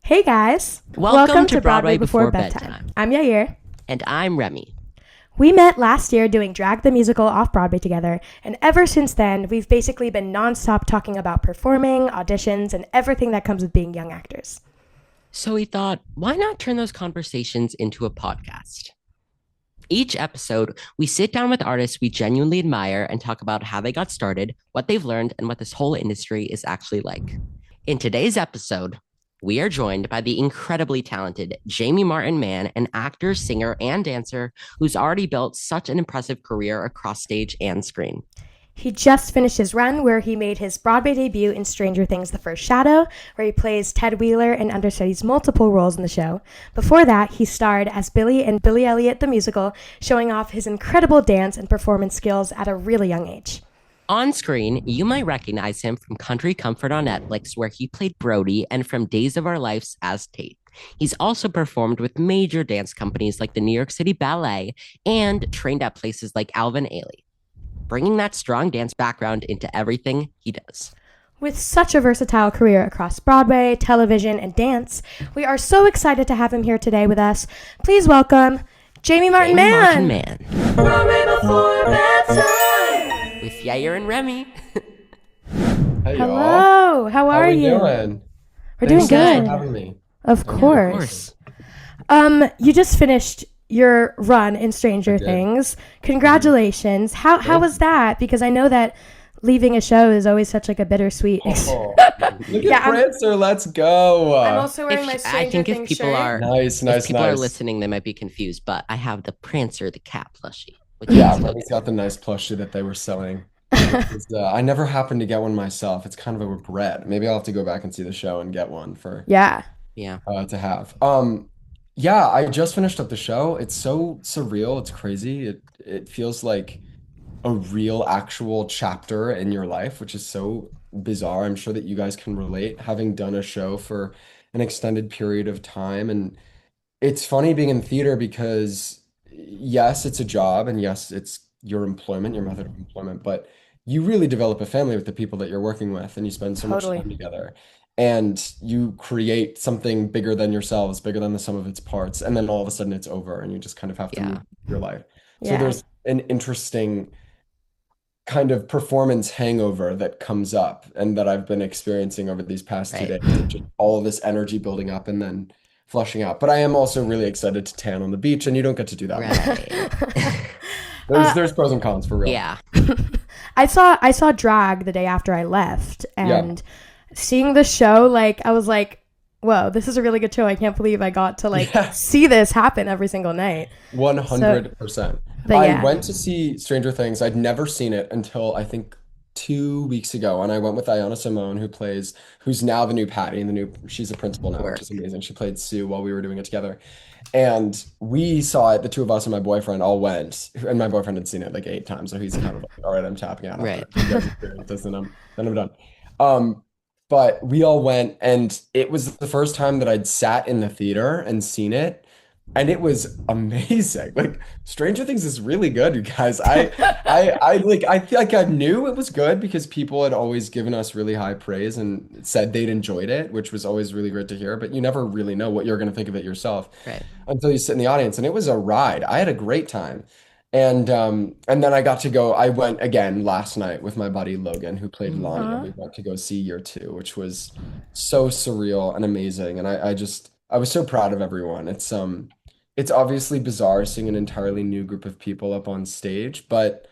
Hey guys! Welcome to Broadway Before Bedtime. I'm Yair. And I'm Remy. We met last year doing Drag the Musical off-Broadway together, and ever since then, we've basically been nonstop talking about performing, auditions, and everything that comes with being young actors. So we thought, why not turn those conversations into a podcast? Each episode, we sit down with artists we genuinely admire and talk about how they got started, what they've learned, and what this whole industry is actually like. In today's episode, we are joined by the incredibly talented Martin Mann, an actor, singer, and dancer who's already built such an impressive career across stage and screen. He just finished his run where he made his Broadway debut in Stranger Things: The First Shadow, where he plays Ted Wheeler and understudies multiple roles in the show. Before that, he starred as Billy in Billy Elliot the Musical, showing off his incredible dance and performance skills at a really young age. On screen, you might recognize him from Country Comfort on Netflix, where he played Brody, and from Days of Our Lives as Tate. He's also performed with major dance companies like the New York City Ballet and trained at places like Alvin Ailey, bringing that strong dance background into everything he does. With such a versatile career across Broadway, television, and dance, we are so excited to have him here today with us. Please welcome Martin Mann. Broadway Before Bedtime with Yair and Remy. Hey, Hello, y'all. how are you? Doing? We're Thanks doing good. for having me. Of course. You just finished your run in Stranger Things. Congratulations. How was that? Because I know that leaving a show is always such like a bittersweet. Oh, look at Prancer. Let's go. I'm also wearing my Stranger Things shirt. Nice. People are listening, they might be confused, but I have the Prancer the cat plushie. Yeah, Remy's got the nice plushie that they were selling. I never happened to get one myself. It's kind of a regret. Maybe I'll have to go back and see the show and get one for to have. Yeah, I just finished up the show. It's so surreal. It's crazy. It feels like a real actual chapter in your life, which is so bizarre. I'm sure that you guys can relate, having done a show for an extended period of time. And it's funny being in theater because yes, it's a job, and yes, it's your employment, your method of employment, but you really develop a family with the people that you're working with, and you spend so much time together, and you create something bigger than yourselves, bigger than the sum of its parts, and then all of a sudden it's over, and you just kind of have to move your life. So there's an interesting kind of performance hangover that comes up, and that I've been experiencing over these past 2 days, just all of this energy building up and then flushing out. But I am also really excited to tan on the beach, and you don't get to do that. There's pros and cons for real. Yeah. I saw Drag the day after I left, and seeing the show, like I was like, whoa, this is a really good show. I can't believe I got to see this happen every single night. 100%. I went to see Stranger Things. I'd never seen it until I think 2 weeks ago, and I went with Ayanna Simone, who's now the new Patty, she's a principal now, which is amazing. She played Sue while we were doing it together, and we saw it. The two of us and my boyfriend all went, and my boyfriend had seen it like 8 times, so he's kind of like, all right, I'm tapping out. Right. Then I'm done. But we all went, and it was the first time that I'd sat in the theater and seen it. And it was amazing. Like, Stranger Things is really good, you guys. I feel like I knew it was good because people had always given us really high praise and said they'd enjoyed it, which was always really great to hear. But you never really know what you're going to think of it yourself until you sit in the audience. And it was a ride. I had a great time. And then I went again last night with my buddy Logan, who played Lonnie, and we went to go see year 2, which was so surreal and amazing. And I was so proud of everyone. It's obviously bizarre seeing an entirely new group of people up on stage, but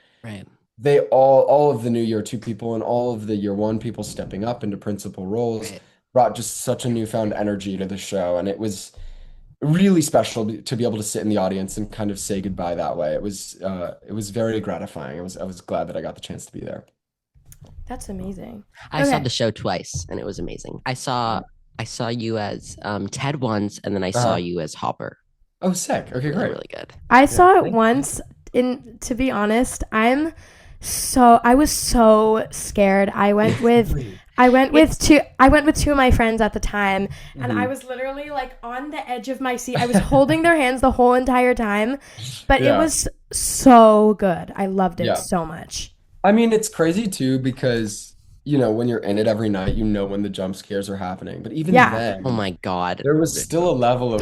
they all of the new year 2 people and all of the year 1 people stepping up into principal roles brought just such a newfound energy to the show. And it was really special to be able to sit in the audience and kind of say goodbye that way. It was very gratifying. I was glad that I got the chance to be there. That's amazing. I saw the show twice, and it was amazing. I saw you as Ted once, and then I saw you as Hopper. Oh, sick. Okay, great. Really good. I saw it once. To be honest, I was so scared. I went with two of my friends at the time, and I was literally like on the edge of my seat. I was holding their hands the whole entire time, but it was so good. I loved it so much. I mean, it's crazy too because when you're in it every night, when the jump scares are happening. But even Yeah. Oh then, my God. there was still a level of,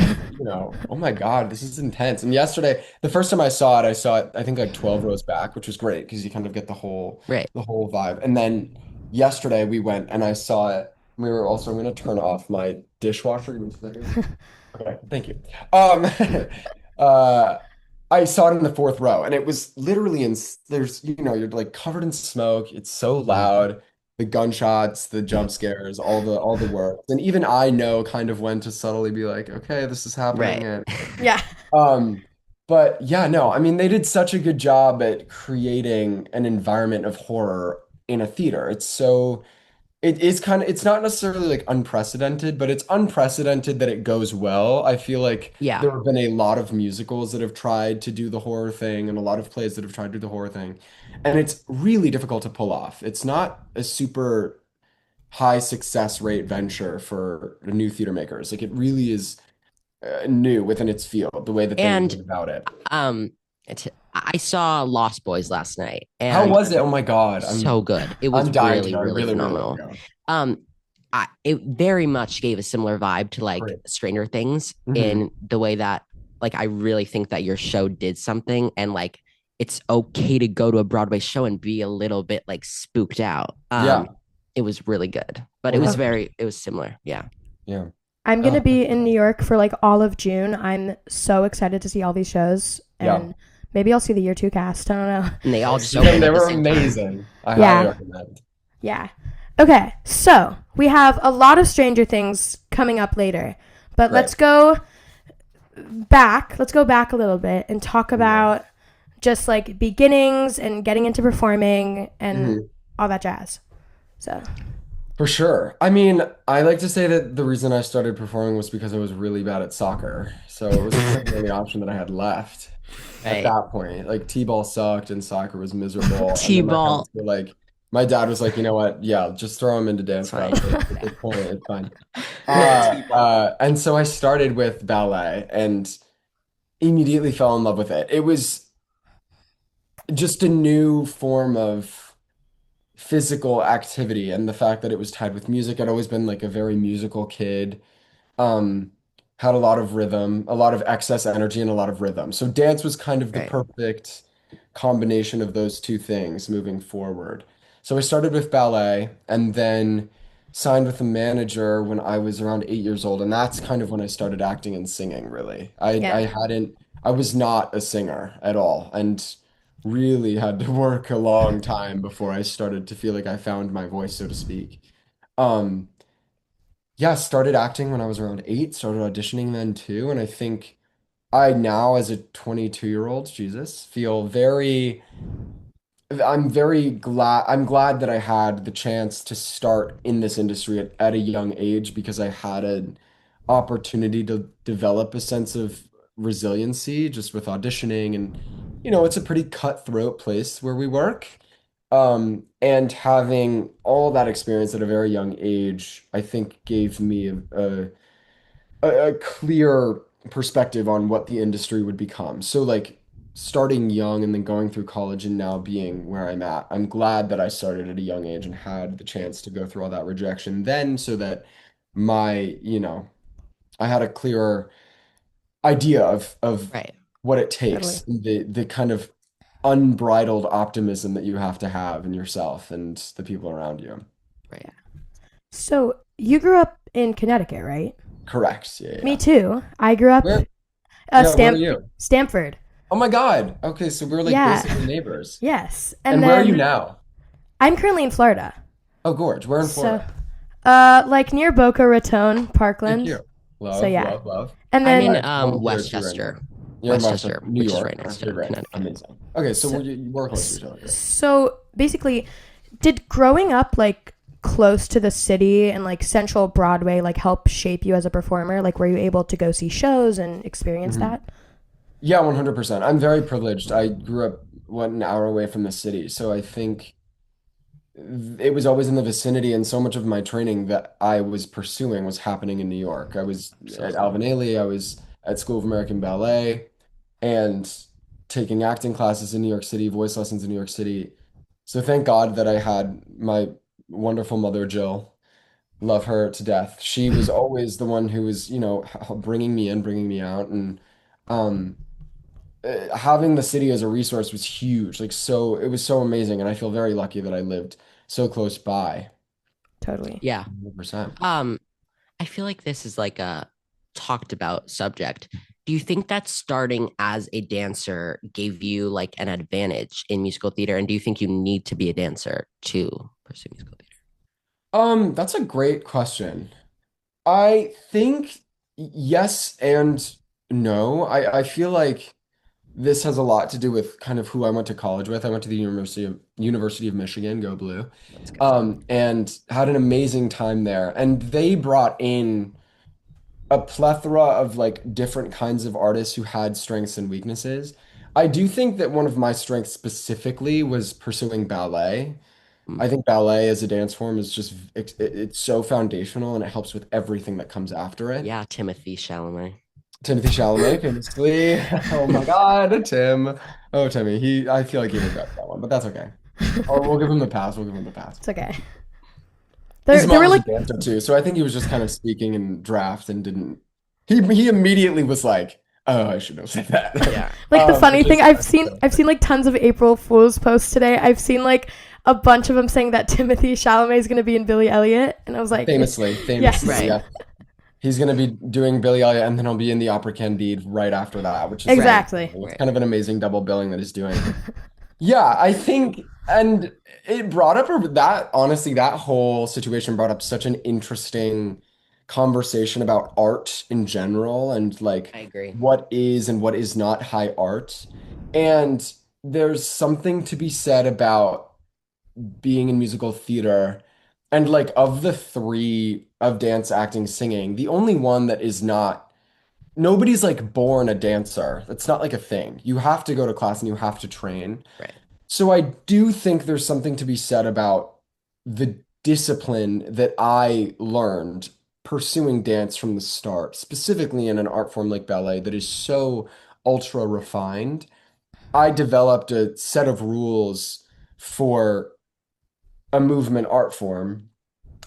oh my God, this is intense. And yesterday, the first time I saw it, I think like 12 rows back, which was great because you kind of get Right. the whole vibe. And then yesterday we went and I saw it. We were also, I'm going to turn off my dishwasher. Give me a second. Okay, thank you. Um, uh, I saw it in the fourth row, and it was literally there's, you're like covered in smoke. It's so loud. The gunshots, the jump scares, all the work. And even I know kind of when to subtly be like, okay, this is happening. Right. And Yeah. um, but yeah, no, I mean, they did such a good job at creating an environment of horror in a theater. It is kind of, it's not necessarily like unprecedented, but it's unprecedented that it goes well. I feel like Yeah. there have been a lot of musicals that have tried to do the horror thing and a lot of plays that have tried to do the horror thing. And it's really difficult to pull off. It's not a super high success rate venture for new theater makers. Like it really is new within its field, the way that they And went about it. um, I saw Lost Boys last night, How and was it? Oh my God. so good. It was I'm dying to really, go. I really really, really want phenomenal. to go. Um, it very much gave a similar vibe to like Great. Stranger Things Mhm. in the way that like I really think that your show did something, and like it's okay to go to a Broadway show and be a little bit like spooked out. Yeah. It was really good, but Okay. it was similar. Yeah. Yeah. I'm Oh, gonna be in New York for like all of June. I'm so excited to see all these shows, yeah. and maybe I'll see the year two cast. I don't know. And they all just And opened they at the were same time. amazing. I highly Yeah, recommend. yeah. Okay, so we have a lot of Stranger Things coming up later, but Great. let's go back. Let's go back a little bit and talk Yeah. about just like beginnings and getting into performing and Mhm. all that jazz. So For sure. I mean, I like to say that the reason I started performing was because I was really bad at soccer. So it was kind of the only option that I had left at Right. that point. Like T-ball sucked and soccer was miserable. And then my T-ball. parents were like, my dad was like, you know what? Yeah, just throw him into dance It's fine. class. At this point, it's fine. T-ball. And so I started with ballet and immediately fell in love with it. It was just a new form of physical activity, and the fact that it was tied with music. I'd always been like a very musical kid. Um, had a lot of rhythm, a lot of excess energy, and a lot of rhythm. So dance was kind of the Right. perfect combination of those two things moving forward. So I started with ballet and then signed with a manager when I was around 8 years old, and that's kind of when I started acting and singing, really. yeah, I was not a singer at all, and really had to work a long time before I started to feel like I found my voice, so to speak. Um, yeah, started acting when I was around 8, started auditioning then too, and I think I now, as a 22-year-old, Jesus, feel I'm glad that I had the chance to start in this industry at a young age because I had an opportunity to develop a sense of resiliency just with auditioning. And it's a pretty cutthroat place where we work. And having all that experience at a very young age, I think gave me a clear perspective on what the industry would become. So like starting young and then going through college and now being where I'm at, I'm glad that I started at a young age and had the chance to go through all that rejection then so that I had a clearer idea of Right. what it totally. takes, the kind of unbridled optimism that you have to have in yourself and the people around you. Right. So you grew up in Connecticut, right? Correct. Yeah, Me yeah. too. I grew up Where, yeah, where are you? Stamford. Oh my God. Okay, so we're like Yeah. basically neighbors. Yes. And And where are you then now? I'm currently in Florida. Oh, Gorge. Where in So Florida? like near Boca Raton, Thank Parkland. you. So Love, yeah. love, love. And I'm in then I volunteer too right Westchester. now. You're in Westchester, Westchester, New which is York. right next Okay, to great. Connecticut. Amazing. Okay, so so, we're close to each other. Great. so basically, did growing up like close to the city and like Central Broadway like help shape you as a performer? Like were you able to go see shows and experience Mhm. that? Yeah, 100%. I'm very privileged. I grew up, an hour away from the city. So I think it was always in the vicinity, and so much of my training that I was pursuing was happening in New York. I was at Absolutely. Alvin Ailey, I was at School of American Ballet, and taking acting classes in New York City, voice lessons in New York City. So thank God that I had wonderful mother, Jill. Love her to death. She was always the one who was, bringing me in, bringing me out, and um, having the city as a resource was huge. Like, so it was so amazing, and I feel very lucky that I lived so close by. Totally. Yeah. 100%. I feel like this is like a talked about subject. Do you think that starting as a dancer gave you like an advantage in musical theater? And do you think you need to be a dancer to pursue musical theater? That's a great question. I think yes and no. I feel like this has a lot to do with kind of who I went to college with. I went to the University of Michigan, go Blue, Let's go. and had an amazing time there. And they brought in a plethora of like different kinds of artists who had strengths and weaknesses. I do think that one of my strengths specifically was pursuing ballet. Mm. I think ballet as a dance form is just it's so foundational and it helps with everything that comes after it. Yeah, Timothy Chalamet. Timothy Chalamet, famously. Oh my God, Tim. Oh, Timmy. I feel like he regrets that one, but that's okay. Oh, we'll give him the pass. We'll give him the pass. It's okay. His There mom were was a like dancer too, so I think he was just kind of speaking in draft and didn't. He immediately was like, "Oh, I should have said that." Yeah. like the funny thing just I've seen like tons of April Fool's posts today. I've seen like a bunch of them saying that Timothy Chalamet is going to be in Billy Elliot, and I was like, famously, yes. Right. yeah. He's gonna be doing Billy Elliot, and then he'll be in the Opera Candide right after that, which is Exactly. it's kind of an amazing double billing that he's doing. Yeah, I think, and it brought up that honestly, that whole situation brought up such an interesting conversation about art in general and like I agree. what is and what is not high art. And there's something to be said about being in musical theater and like of the three of dance, acting, singing, the only one that is not nobody's like born a dancer. That's not like a thing. You have to go to class and you have to train. Right. So I do think there's something to be said about the discipline that I learned pursuing dance from the start, specifically in an art form like ballet that is so ultra refined. I developed a set of rules for a movement art form.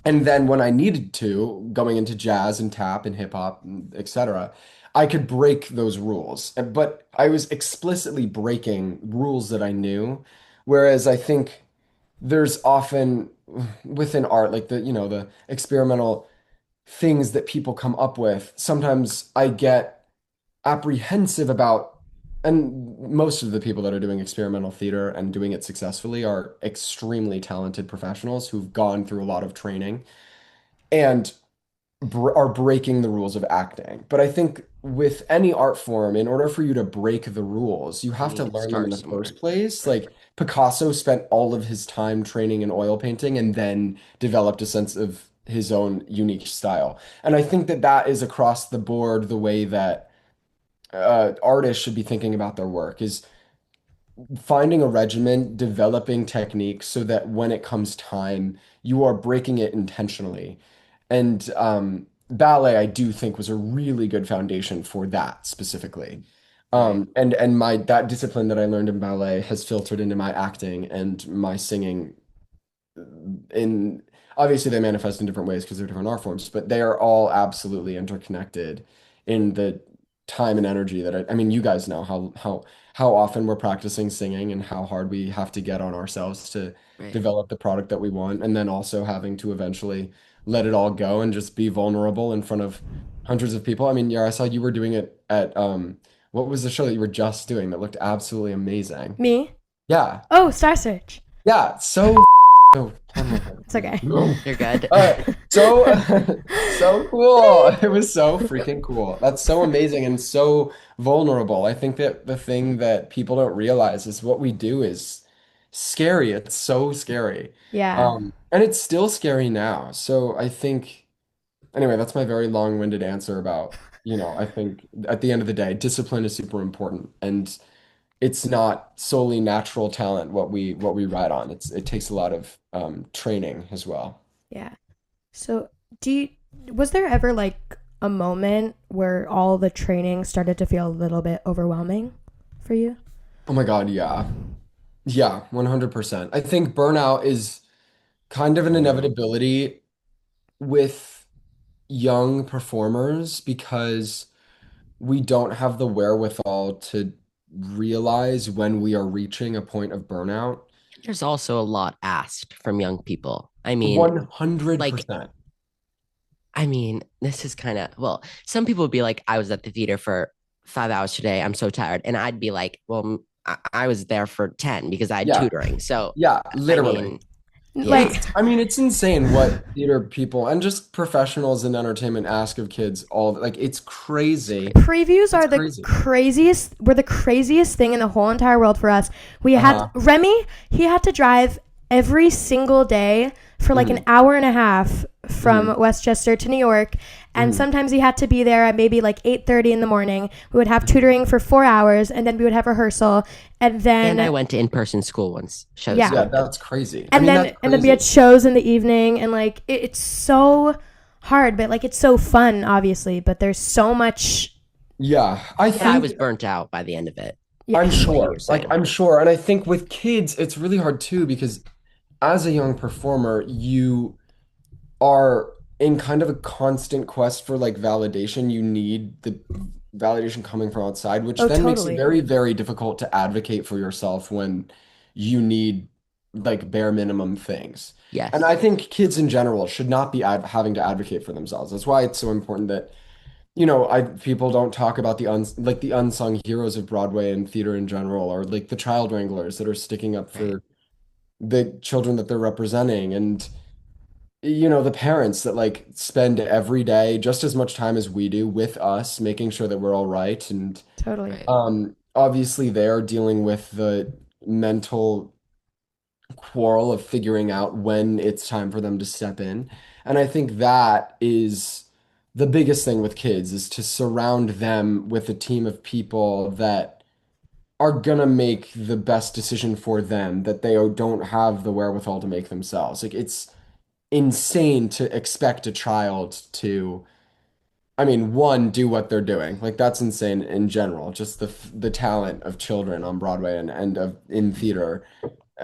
And then when I needed to, going into jazz and tap and hip hop, etc., I could break those rules. But I was explicitly breaking rules that I knew. Whereas I think there's often within art, like the experimental things that people come up with, sometimes I get apprehensive about, and most of the people that are doing experimental theater and doing it successfully are extremely talented professionals who've gone through a lot of training and are breaking the rules of acting. But I think with any art form, in order for you to break the rules, you have to need to learn them in start the somewhere. first place. Right. Like Picasso spent all of his time training in oil painting and then developed a sense of his own unique style. And I think that that is across the board the way that artists should be thinking about their work is finding a regimen, developing techniques so that when it comes time, you are breaking it intentionally. And ballet, I do think, was a really good foundation for that specifically. Right. And my that discipline that I learned in ballet has filtered into my acting and my singing in obviously they manifest in different ways because they're different art forms, but they are all absolutely interconnected in the time and energy that I mean, you guys know how often we're practicing singing and how hard we have to get on ourselves to Right. develop the product that we want, and then also having to eventually let it all go and just be vulnerable in front of hundreds of people. I mean, yeah, I saw you were doing it at what was the show that you were just doing that looked absolutely amazing? Me? Yeah. Oh, Star Search. Yeah, so oh, It's okay. You're good. so so cool. It was so freaking cool. That's so amazing and so vulnerable. I think that the thing that people don't realize is what we do is scary. It's so scary. Yeah. And it's still scary now. So I think anyway, that's my very long-winded answer about, I think at the end of the day, discipline is super important and it's not solely natural talent what we ride on. It takes a lot of training as well. Yeah. So, was there ever like a moment where all the training started to feel a little bit overwhelming for you? Oh my God, yeah. Yeah, 100%. I think burnout is kind of an Mm. inevitability with young performers because we don't have the wherewithal to realize when we are reaching a point of burnout. There's also a lot asked from young people. I mean, like, 100%. this is kind of, well, some people would be like, I was at the theater for 5 hours today. I'm so tired. And I'd be like, well, I was there for 10 because I had Yeah. tutoring. So, Yeah, I literally. mean, Like, yeah, It's insane what theater people and just professionals in entertainment ask of kids all like it's crazy. previews It's are the crazy. craziest, were the craziest thing in the whole entire world for us. We had Uh-huh. Remy, he had to drive every single day for like an Hmm. hour and a half from Hmm. Westchester to New York, and Hmm. sometimes he had to be there at maybe like 8:30 in the morning. We would have tutoring for 4 hours, and then we would have rehearsal, and and I then went to in-person school once. Shows yeah, Yeah, you. that's crazy. and That's then we had crazy. shows in the evening, and like it's so hard, but like it's so fun obviously, but there's so much. Yeah, I But I think was burnt out by the end of it, Yeah. I'm from what you were sure. Like saying. I'm sure. And I think with kids, it's really hard too because as a young performer, you are in kind of a constant quest for like validation. You need the validation coming from outside, which Oh, then makes it totally. very, very difficult to advocate for yourself when you need like bare minimum things. And I Yes. think kids in general should not be having to advocate for themselves. That's why it's so important that, I people don't talk about the unsung heroes of Broadway and theater in general, or like the child wranglers that are sticking up Right. for the children that they're representing and the parents that like spend every day just as much time as we do with us, making sure that we're all right. And Totally. Right. obviously they're dealing with the mental quarrel of figuring out when it's time for them to step in. And I think that is the biggest thing with kids is to surround them with a team of people that are gonna make the best decision for them that they don't have the wherewithal to make themselves. Like it's insane to expect a child to, one, do what they're doing. Like that's insane in general. Just the talent of children on Broadway and in theater.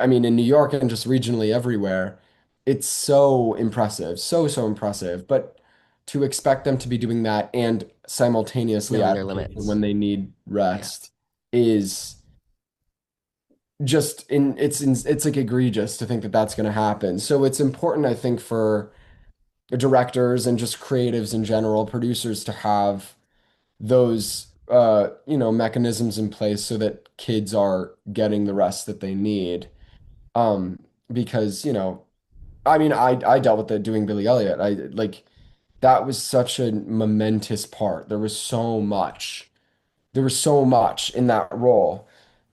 In New York and just regionally everywhere, it's so impressive, so impressive. But to expect them to be doing that and simultaneously Knowing their advocate for limits. when they need Yeah. rest is just it's like egregious to think that that's going to happen. So it's important, I think, for directors and just creatives in general, producers to have those mechanisms in place so that kids are getting the rest that they need. Um, because, I dealt with it doing Billy Elliot. I like that was such a momentous part. There was so much in that role.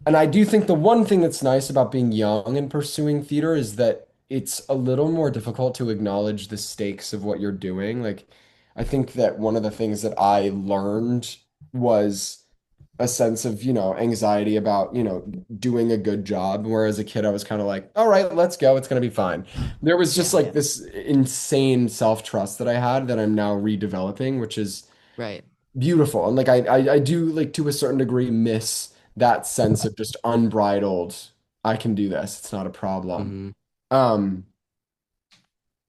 And I do think the one thing that's nice about being young and pursuing theater is that it's a little more difficult to acknowledge the stakes of what you're doing. Like, I think that one of the things that I learned was a sense of, anxiety about, doing a good job. Whereas a kid, I was kind of like, all right, let's go. It's going to be fine. There was just Yeah. like this insane self-trust that I had that I'm now redeveloping, which is Right. beautiful. And like I do like to a certain degree miss that sense of just unbridled, I can do this. It's not a problem. Hmm. Um,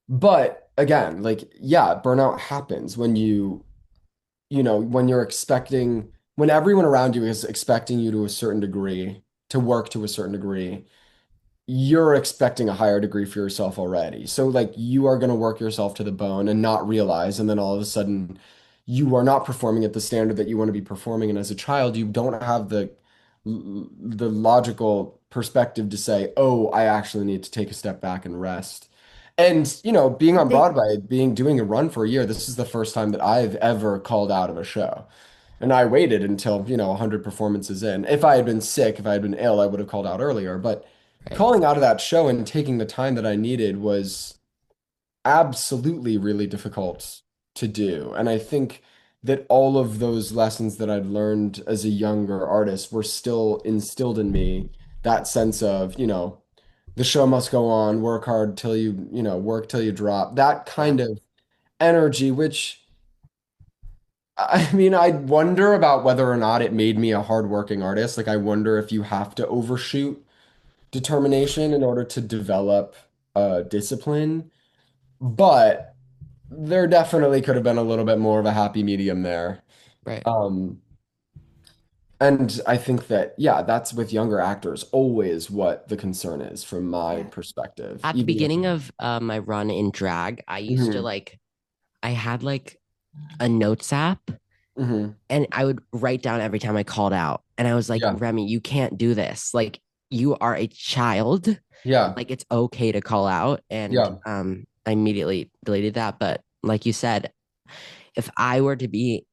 but again, like yeah, burnout happens when when you're expecting when everyone around you is expecting you to a certain degree to work to a certain degree you're expecting a higher degree for yourself already. So like you are going to work yourself to the bone and not realize, and then all of a sudden you are not performing at the standard that you want to be performing. And as a child, you don't have the logical perspective to say, "Oh, I actually need to take a step back and rest." And being on They Broadway, doing a run for a year, this is the first time that I've ever called out of a show. And I waited until, 100 performances in. If I had been sick, if I had been ill, I would have called out earlier. But Right. calling out of that show and taking the time that I needed was absolutely really difficult to do. And I think that all of those lessons that I'd learned as a younger artist were still instilled in me that sense of, the show must go on, work hard till work till you drop. That Yeah. kind of energy, which I wonder about whether or not it made me a hardworking artist. Like, I wonder if you have to overshoot determination in order to develop. discipline, but there definitely could have been a little bit more of a happy medium there. Right. Um, and I think that, yeah, that's with younger actors, always what the concern is from my Yeah. perspective. At the Even with, beginning of my run in drag, I used to Mhm, like, I had like a notes app mhm. and I would write down every time I called out. And I was like, Yeah, Remy, you can't do this. Like, you are a child. yeah, Like, it's okay to call out. And yeah. I immediately deleted that. But like you said, if I were to be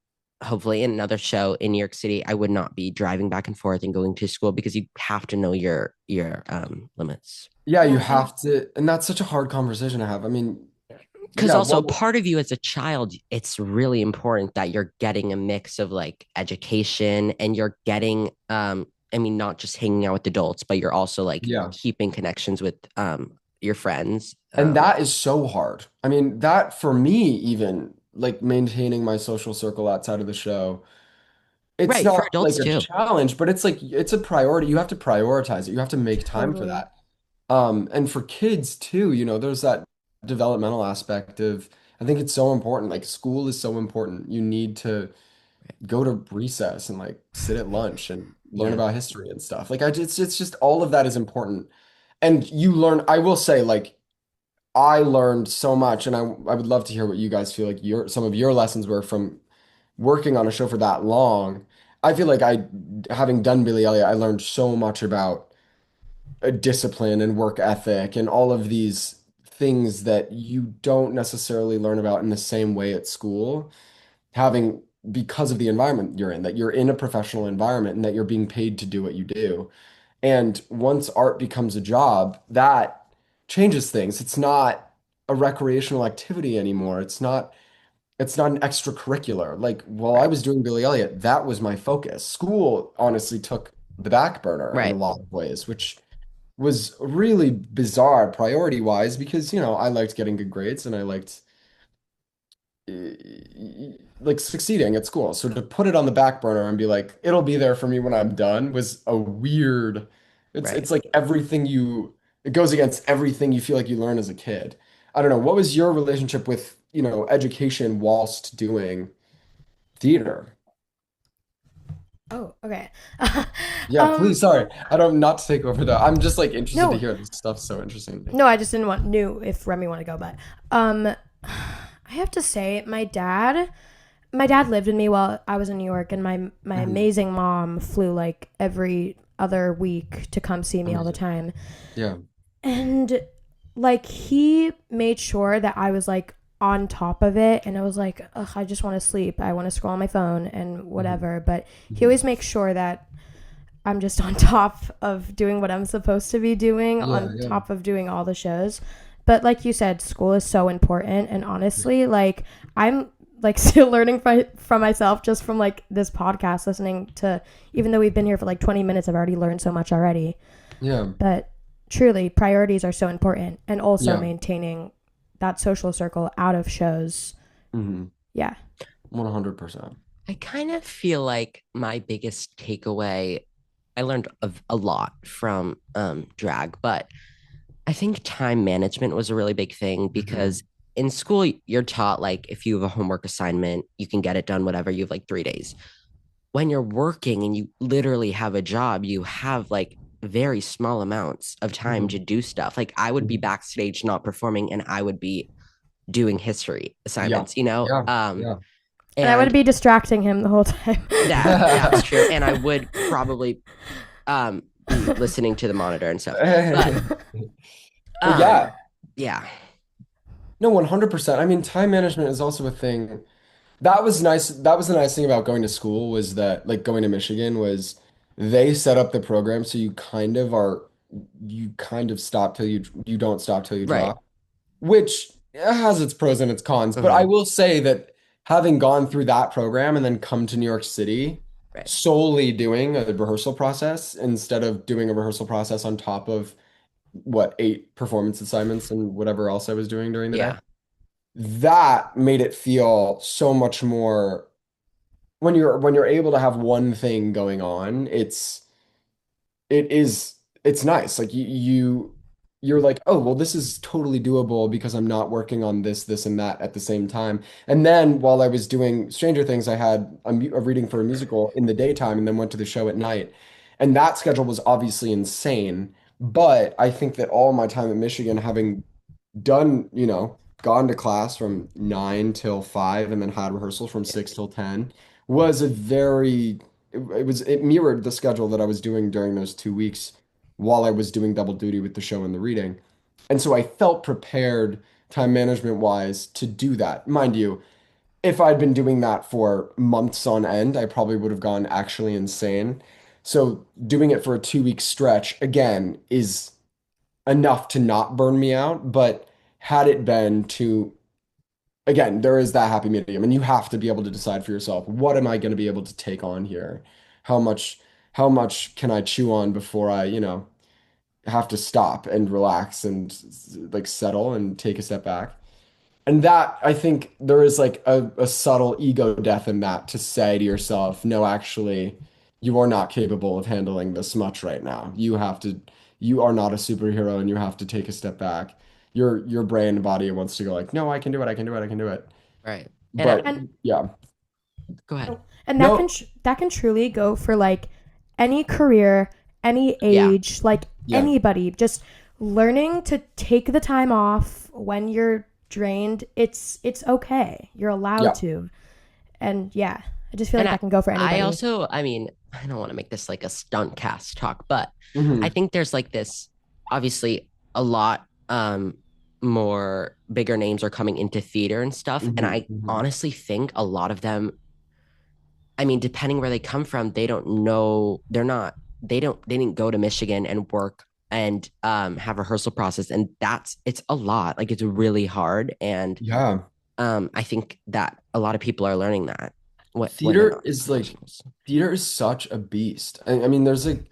hopefully in another show in New York City, I would not be driving back and forth and going to school because you have to know your limits. Yeah, you Yeah, and have to, and that's such a hard conversation to have. I mean, Because yeah, also what, part of you as a child, it's really important that you're getting a mix of like education and you're getting I mean not just hanging out with adults, but you're also like yeah. keeping connections with your friends. And that is so hard. I mean, that for me, even like maintaining my social circle outside of the show, it's Right, for not like adults a too. challenge, but it's like it's a priority. You have to prioritize it. You have to make time for totally. that. And for kids too, there's that developmental aspect of, I think it's so important. Like school is so important. You need to go to recess and like sit at lunch and learn Yeah. about history and stuff. Like it's just all of that is important. And you learn, I will say, like I learned so much, and I would love to hear what you guys feel like some of your lessons were from working on a show for that long. I feel like having done Billy Elliot, I learned so much about discipline and work ethic and all of these things that you don't necessarily learn about in the same way at school, having because of the environment you're in, that you're in a professional environment and that you're being paid to do what you do. And once art becomes a job, that changes things. It's not a recreational activity anymore. It's not an extracurricular. Like while I Right. was doing Billy Elliot, that was my focus. School honestly took the back burner in a Right. lot of ways, which was really bizarre priority wise because, I liked getting good grades and I liked like succeeding at school. So to put it on the back burner and be like, it'll be there for me when I'm done was a weird, it's Right. it's like it goes against everything you feel like you learn as a kid. I don't know. What was your relationship with, education whilst doing theater? Oh, okay. Yeah, um, please, sorry. I don't not to take over though. I'm just like interested to no, hear this stuff so interesting to me. no, I just didn't want knew if Remy want to go, but um, I have to say, my dad lived with me while I was in New York, and my Mhm. amazing mom flew like every other week to come see me all the Amazing. time, Yeah. and like he made sure that I was like on top of it, and I was like, ugh, I just want to sleep, I want to scroll on my phone and Mhm. whatever, but he Mhm. always makes sure that I'm just on top of doing what I'm supposed to be doing, Yeah, on yeah. top of doing all the shows. But like you said, school is so important. And honestly, like I'm like still learning from myself just from like this podcast, listening to, even though we've been here for like 20 minutes, I've already learned so much already. Yeah. But truly, priorities are so important. And also Yeah. maintaining that social circle out of shows. Hmm. Yeah. 100%. I kind of feel like my biggest takeaway, I learned a lot from drag, but I think time management was a really big thing Hmm. because in school you're taught like if you have a homework assignment, you can get it done whatever, you have like 3 days. When you're working and you literally have a job, you have like very small amounts of time to Hmm. do stuff. Like I would be backstage not performing and I would be doing history Yeah. assignments, you know? Yeah. Yeah. And I would And be distracting him the whole time. that's true. And I would probably be listening to the monitor and stuff. But But um yeah, yeah. no, 100%. I mean, time management is also a thing. That was nice. That was the nice thing about going to school was that, like going to Michigan, was they set up the program so you kind of stop till you don't stop till you Right. drop, which has its pros and its cons. But I Hmm. will say that having gone through that program and then come to New York City Right. solely doing a rehearsal process instead of doing a rehearsal process on top of what, 8 performance assignments and whatever else I was doing during the day, Yeah. that made it feel so much more when you're able to have one thing going on, it's nice. Like you you're like, oh, well, this is totally doable because I'm not working on this, and that at the same time. And then while I was doing Stranger Things, I had a reading for a musical in the daytime and then went to the show at night. And that schedule was obviously insane. But I think that all my time at Michigan, having done, gone to class from 9 till 5 and then had rehearsal from 6 till 10 was a very, it mirrored the schedule that I was doing during those 2 weeks while I was doing double duty with the show and the reading. And so I felt prepared time management wise to do that. Mind you, if I'd been doing that for months on end, I probably would have gone actually insane. So doing it for a 2 week stretch again is enough to not burn me out, but had it been to, again, there is that happy medium, and you have to be able to decide for yourself, what am I going to be able to take on here? How much, how much can I chew on before I, have to stop and relax and like settle and take a step back? And that, I think there is like a subtle ego death in that to say to yourself, no, actually, you are not capable of handling this much right now. You are not a superhero and you have to take a step back. Your brain and body wants to go like, no, I can do it, I can do it, I can do it. Right. But And yeah, Go ahead. and no, that can truly go for like any career, any Yeah. age, like yeah, anybody. Just learning to take the time off when you're drained. It's okay. You're allowed yeah. to. And yeah, I just feel And like that can go for I anybody. also, I mean, I don't want to make this like a stunt cast talk, but I Hmm. think there's like this, obviously a lot more bigger names are coming into theater and stuff. And Hmm. I Hmm. honestly think a lot of them, I mean, depending where they come from, they don't know, they didn't go to Michigan and work and have a rehearsal process. And it's a lot. Like it's really hard. And Yeah. I think that a lot of people are learning that when they're Theater not is like, professionals. theater is such a beast. I mean, there's like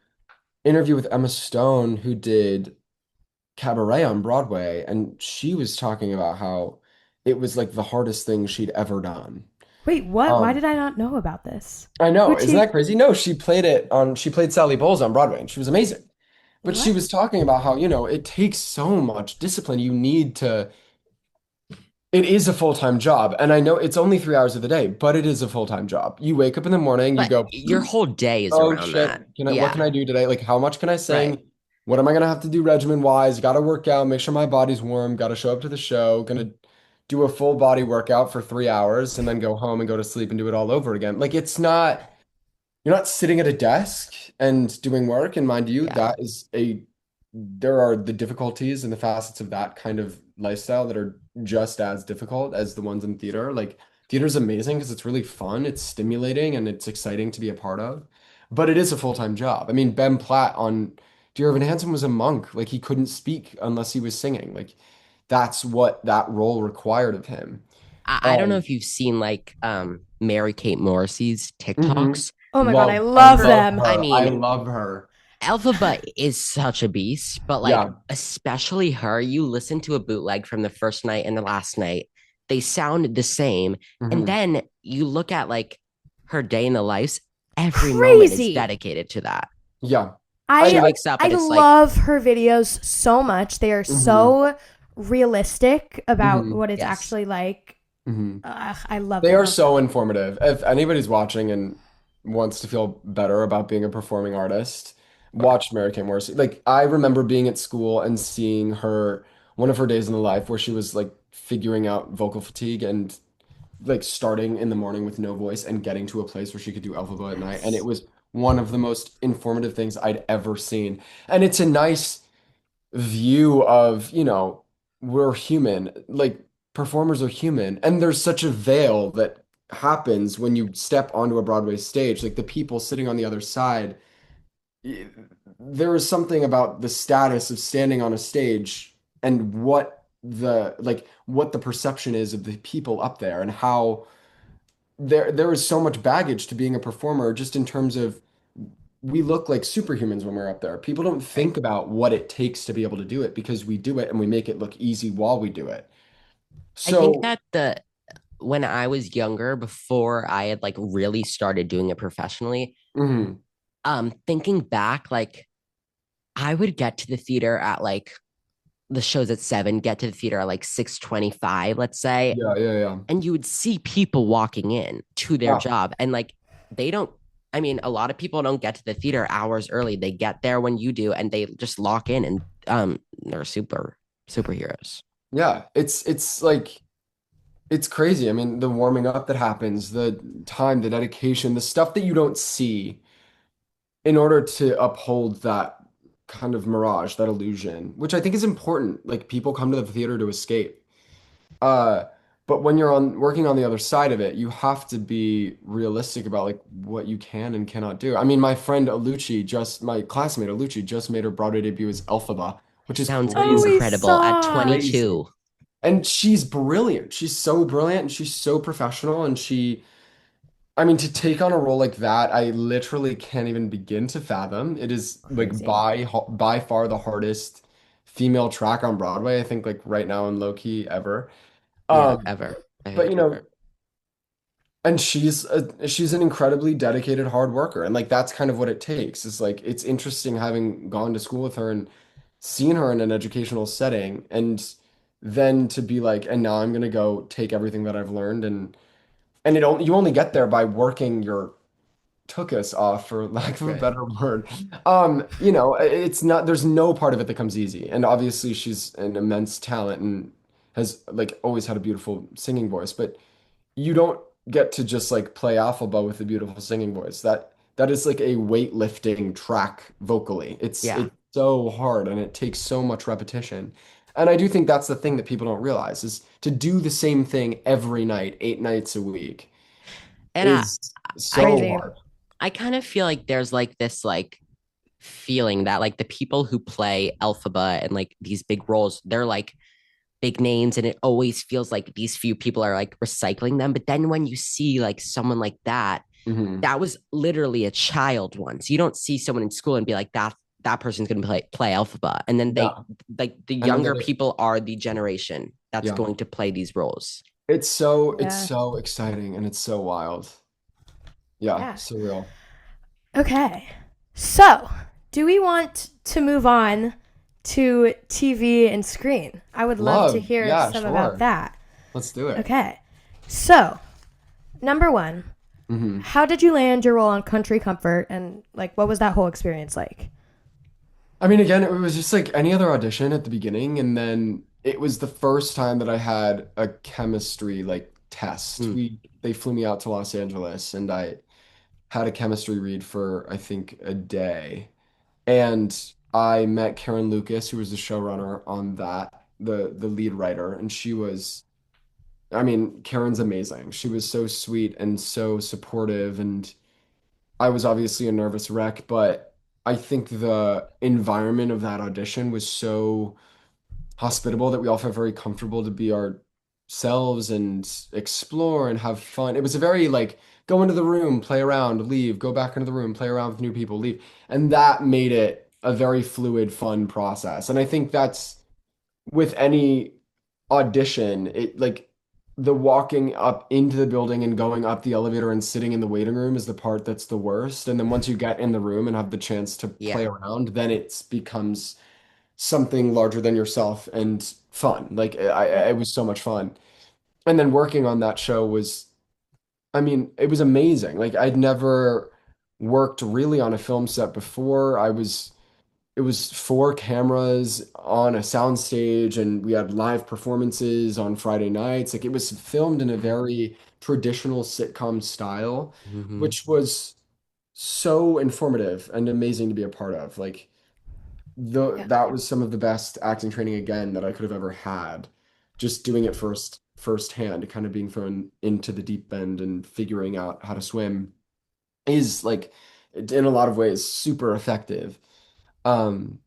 interview with Emma Stone who did Cabaret on Broadway, and she was talking about how it was like the hardest thing she'd ever done. Wait, what? Why Um, did I not know about this? I know, Who'd isn't she? that crazy? No, she played Sally Bowles on Broadway, and she was amazing. But she What? was talking about how, it takes so much discipline. You need to, it is a full-time job. And I know it's only 3 hours of the day, but it is a full-time job. You wake up in the morning, you But go, your whole day is oh around shit, that. what can Yeah, I do today? Like, how much can I right. sing? What am I gonna have to do regimen wise? Got to work out, make sure my body's warm, got to show up to the show, gonna do a full body workout for 3 hours and then go home and go to sleep and do it all over again. Like, you're not sitting at a desk and doing work. And mind you, Yeah. there are the difficulties and the facets of that kind of lifestyle that are just as difficult as the ones in theater. Like, theater is amazing because it's really fun, it's stimulating, and it's exciting to be a part of. But it is a full-time job. I mean, Ben Platt on Dear Evan Hansen was a monk. Like, he couldn't speak unless he was singing. Like, that's what that role required of him. I don't know Um, if you've seen like Mary Kate Morrissey's mhm. TikToks. Oh my god, I I love Her, love them. I her. I mean, love her. Elphaba is such a beast, but like Yeah. especially her, you listen to a bootleg from the first night and the last night, they sound the same. And Hmm. then you look at like her day in the life, every moment is Crazy. dedicated to that. Yeah. She I I wakes up I and it's like, love her videos so much. They are hmm so realistic about hmm what it's yes. actually like. hmm I love They them. are so informative. If anybody's watching and wants to feel better about being a performing artist, watch Mary Kay Morrissey. Like, I remember being at school and seeing one of her days in the life where she was like figuring out vocal fatigue and like starting in the morning with no voice and getting to a place where she could do Elphaba at night. And it Yes. was one of the most informative things I'd ever seen. And it's a nice view of, we're human. Like, performers are human. And there's such a veil that happens when you step onto a Broadway stage. Like, the people sitting on the other side, y- there is something about the status of standing on a stage and what the perception is of the people up there and how there is so much baggage to being a performer just in terms of we look like superhumans when we're up there. People don't Right. think about what it takes to be able to do it because we do it and we make it look easy while we do it. I think So, that the when I was younger, before I had like really started doing it professionally, mhm, thinking back, like I would get to the theater at like the show's at 7, get to the theater at like 6:25, let's say, Yeah. and you would see people walking in to their Yeah. job, and like they don't. I mean, a lot of people don't get to the theater hours early. They get there when you do, and they just lock in, and they're superheroes. Yeah. It's like it's crazy. I mean, the warming up that happens, the time, the dedication, the stuff that you don't see in order to uphold that kind of mirage, that illusion, which I think is important. Like people come to the theater to escape. Uh, but when you're on working on the other side of it, you have to be realistic about like what you can and cannot do. I mean, my classmate Alucci just made her Broadway debut as Elphaba, which is Sounds Oh, crazy, we incredible at saw. crazy. 22. And she's brilliant. She's so brilliant and she's so professional and I mean, to take on a role like that, I literally can't even begin to fathom. It is like Crazy. by far the hardest female track on Broadway, I think like right now in low key ever. Yeah, Um, ever. I but think ever. and she's an incredibly dedicated hard worker, and like that's kind of what it takes. It's like it's interesting having gone to school with her and seen her in an educational setting, and then to be like, and now I'm gonna go take everything that I've learned and you only get there by working your took us off for lack of a Right. better word. It's not there's no part of it that comes easy. And obviously she's an immense talent and has like always had a beautiful singing voice, but you don't get to just like play Alphaba with a beautiful singing voice. That is like a weightlifting track vocally. Yeah. It's so hard and it takes so much repetition. And I do think that's the thing that people don't realize is to do the same thing every night, 8 nights a week And is so Crazy. hard. I kind of feel like there's like this like feeling that like the people who play Elphaba and like these big roles, they're like big names, and it always feels like these few people are like recycling them. But then when you see like someone like that, Hmm. that was literally a child once. You don't see someone in school and be like that person's going to play Elphaba, and then they Yeah. like the And then younger they people are the generation that's yeah. going to play these roles. It's Yeah. so exciting and it's so wild. Yeah, Yeah. surreal. Okay. So, do we want to move on to TV and screen? I would love to hear Yeah, some about sure. that. Let's do it. Okay. So, number one, Hmm. how did you land your role on Country Comfort and like what was that whole experience like? I mean, again, it was just like any other audition at the beginning, and then it was the first time that I had a chemistry like test. Hmm. They flew me out to Los Angeles, and I had a chemistry read for I think a day, and I met Karen Lucas, who was the showrunner on that, the lead writer, and I mean, Karen's amazing. She was so sweet and so supportive, and I was obviously a nervous wreck, but I think the environment of that audition was so hospitable that we all felt very comfortable to be ourselves and explore and have fun. It was a very like go into the room, play around, leave, go back into the room, play around with new people, leave. And that made it a very fluid, fun process. And I think that's with any audition, it like the walking up into the building and going up the elevator and sitting in the waiting room is the part that's the worst. And then once you get in the room and have the chance to play Yeah. around, then it becomes something larger than yourself and fun. Like Yeah. it was so much fun. And then working on that show was, I mean, it was amazing. Like I'd never worked really on a film set before. It was 4 cameras on a soundstage and we had live performances on Friday nights. Like it was filmed in a very traditional sitcom style, Hmm. which was so informative and amazing to be a part of. Like Yeah. that was some of the best acting training again that I could have ever had. Just doing it firsthand, kind of being thrown into the deep end and figuring out how to swim is like in a lot of ways super effective. Um,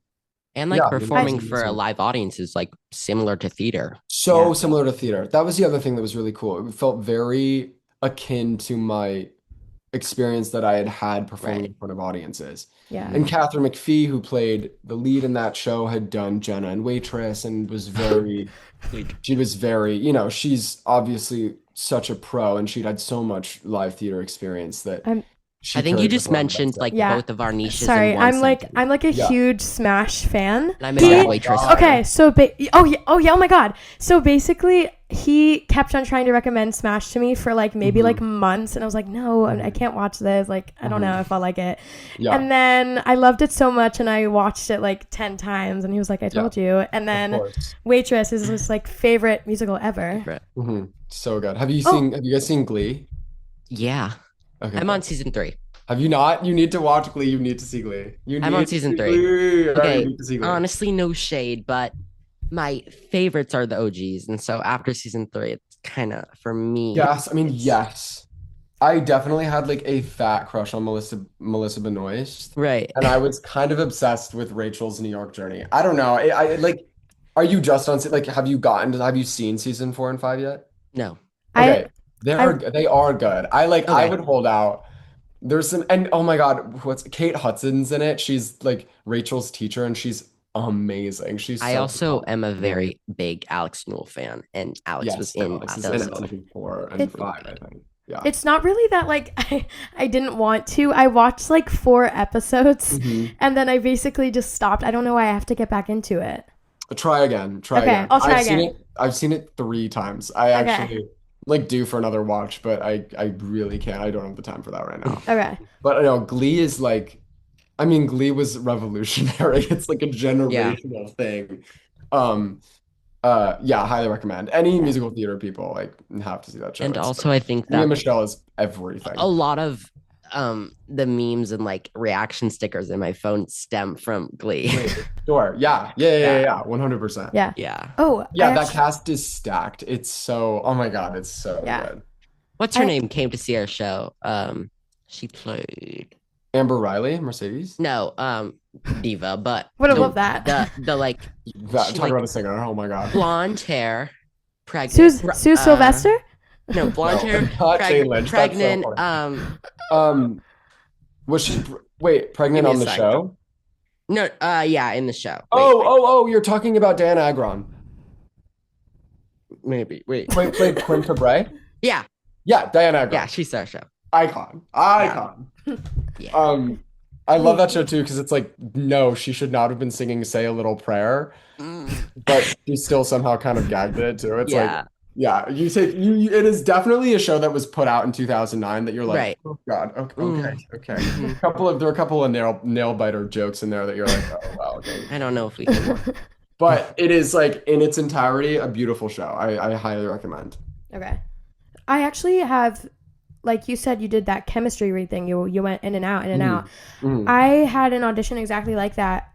And yeah, like I mean, it was performing for a amazing. live audience is like similar to theater. Yeah. So similar to theater. That was the other thing that was really cool. It felt very akin to my experience that I had had performing Right. in front of audiences. Yeah. And Hmm. Catherine McPhee, who played the lead in that show, had done Jenna and Waitress and she was very, she's obviously such a pro and she'd had so much live theater experience that I'm she I think you carried the just throne mentioned best like ever. both of our niches Sorry, in one I'm like sentence. a Yeah. huge Smash fan. And I'm a dead waitress. God. Okay, so oh my god. So basically, he kept on trying to recommend Smash to me for like maybe like months, and I was like, no, I can't watch this. Like, I don't know if I'll like it. Yeah. And then I loved it so much, and I watched it like 10 times, and he was like, I told you. And Of then course. Waitress is his like favorite musical ever. So good. Have you guys seen Glee? Yeah. Okay. I'm on season 3. Have you not? You need to watch Glee. You need to see Glee. I'm on season 3. Glee. Okay, You need to see Glee. honestly, no shade, but my favorites are the OGs. And so after season 3, it's kind of, for me. Yes, I mean, yes. I definitely had like a fat crush on Melissa Benoist. Right. And I was kind of obsessed with Rachel's New York journey. I don't know. I like, are you just on, like, have you seen season 4 and 5 yet? No. Okay. They are good. I would hold out. There's some, and oh my God, what's Kate Hudson's in it? She's like Rachel's teacher, and she's amazing. I also am a very big Alex Newell fan, and Alex was in season 4 and 5, I think. Yeah. It's not really that like I didn't want to. I watched like 4 episodes and then I basically just stopped. I don't know why I have to get back into it. Try again. Okay, I'll try again. I've seen it 3 times. I actually like due for another watch, but I really can't. I don't have the time for that right now. Okay. But I know Glee is like, I mean, Glee was revolutionary. It's like a generational thing. Yeah, highly recommend. Any musical theater people like have to see that show. And also, I think that Michelle is everything. A lot of the memes and like reaction stickers in my phone stem from Glee. Sure. Yeah. 100%. Yeah. Oh, yeah. That cast is stacked. It's so. Oh my God, it's so good. What's her name? Came to see our show. She played Amber Riley, Mercedes. No, Diva, but would have loved that. The like talk about a singer. Oh my God. Blonde hair, pregnant. Sue Sylvester. No, blonde hair, pregnant. Was she pregnant on the show? No, yeah, in the show. Oh, you're talking about Dan Agron. Maybe. Wait. Played Quinta Bray? Yeah. Yeah, Diana Agron. Yeah, she's our show. Icon. Yeah. I love that show too because it's like, no, she should not have been singing "Say a Little Prayer," but she still somehow kind of gagged it too. It's like, yeah, it is definitely a show that was put out in 2009 that you're like, right. Oh God, okay. There are a couple of nail biter jokes in there that you're like, oh wow, okay. I don't know if we can. But it is like in its entirety a beautiful show. I highly recommend. Okay, I actually have. Like you said, you did that chemistry read thing. You went in and out, in and out. I had an audition exactly like that.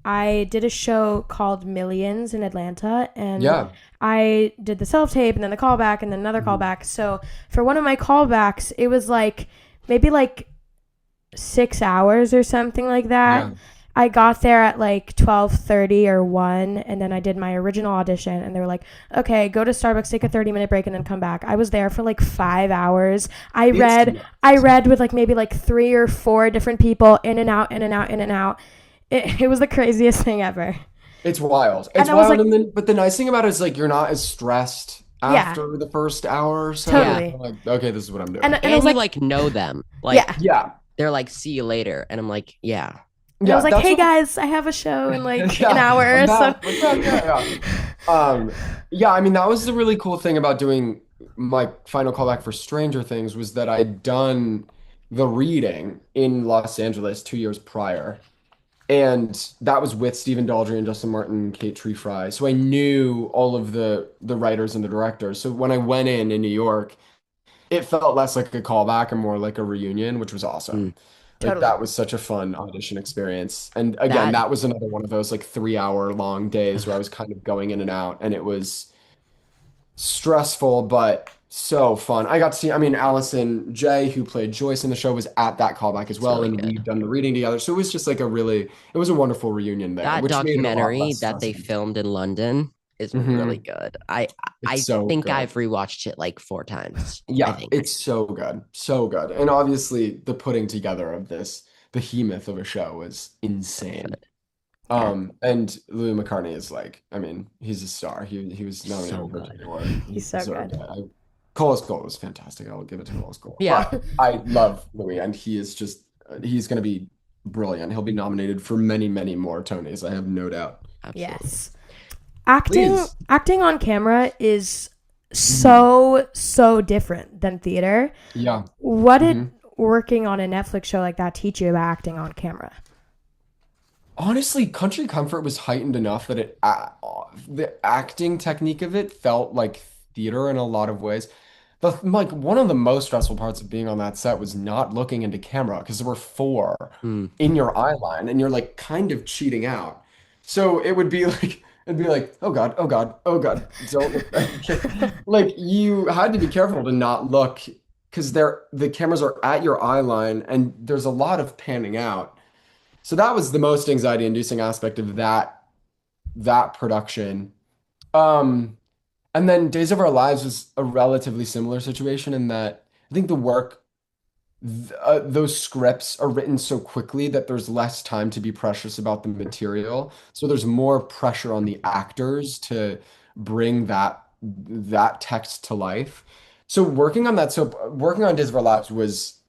I did a show called Millions in Atlanta, and I did the self-tape and then the callback and then another callback. So for one of my callbacks, it was like maybe like 6 hours or something like that. Yeah. I got there at like 12:30 or 1, and then I did my original audition, and they were like, okay, go to Starbucks, take a 30-minute break, and then come back. I was there for like 5 hours. I read with like maybe like 3 or 4 different people, in and out, in and out, in and out. It was the craziest thing ever. It's wild. It's wild, like, but the nice thing about it is like you're not as stressed after the first hour or so. Totally. I'm like, okay, this is what I'm doing. And I was like know them. Like, they're like, see you later. And I'm like, yeah. I was like, hey guys, I have a show in like an hour or so. I mean, that was the really cool thing about doing my final callback for Stranger Things was that I'd done the reading in Los Angeles 2 years prior. And that was with Stephen Daldry and Justin Martin and Kate Tree Fry. So I knew all of the writers and the directors. So when I went in New York, it felt less like a callback and more like a reunion, which was awesome. Like that was such a fun audition experience. And again, that was another one of those like 3-hour long days where I was kind of going in and out, and it was stressful, but so fun. I got to see, I mean, Allison Jay, who played Joyce in the show, was at that callback as well. And we'd done the reading together. So it was just like it was a wonderful reunion there. That documentary that they filmed in London is really good. I think I've rewatched it like 4 times. Yeah, it's so good. So good. And obviously the putting together of this behemoth of a show was insane. And Louis McCartney is like, I mean, he's a star. He was nominated for an award. He's so good. Cole's goal was fantastic. I'll give it to Cole's goal. Yeah. But I love Louis, and he is just he's going to be brilliant. He'll be nominated for many, many more Tonys. I have no doubt. Absolutely. Yes. Acting Please. acting on camera is so different than theater. Yeah. What did working on a Netflix show like that teach you about acting on camera? Honestly, Country Comfort was heightened enough that the acting technique of it felt like theater in a lot of ways. Like one of the most stressful parts of being on that set was not looking into camera because there were four Mm. in your eye line and you're like kind of cheating out. So it would be like it'd be like, oh God, oh God, oh God. Don't look back. Like you had to be careful to not look because the cameras are at your eye line and there's a lot of panning out. So that was the most anxiety inducing aspect of that production. Um and then Days of Our Lives was a relatively similar situation in that I think the work, those scripts are written so quickly that there's less time to be precious about the material. So there's more pressure on the actors to bring that text to life. So working on Days of Our Lives was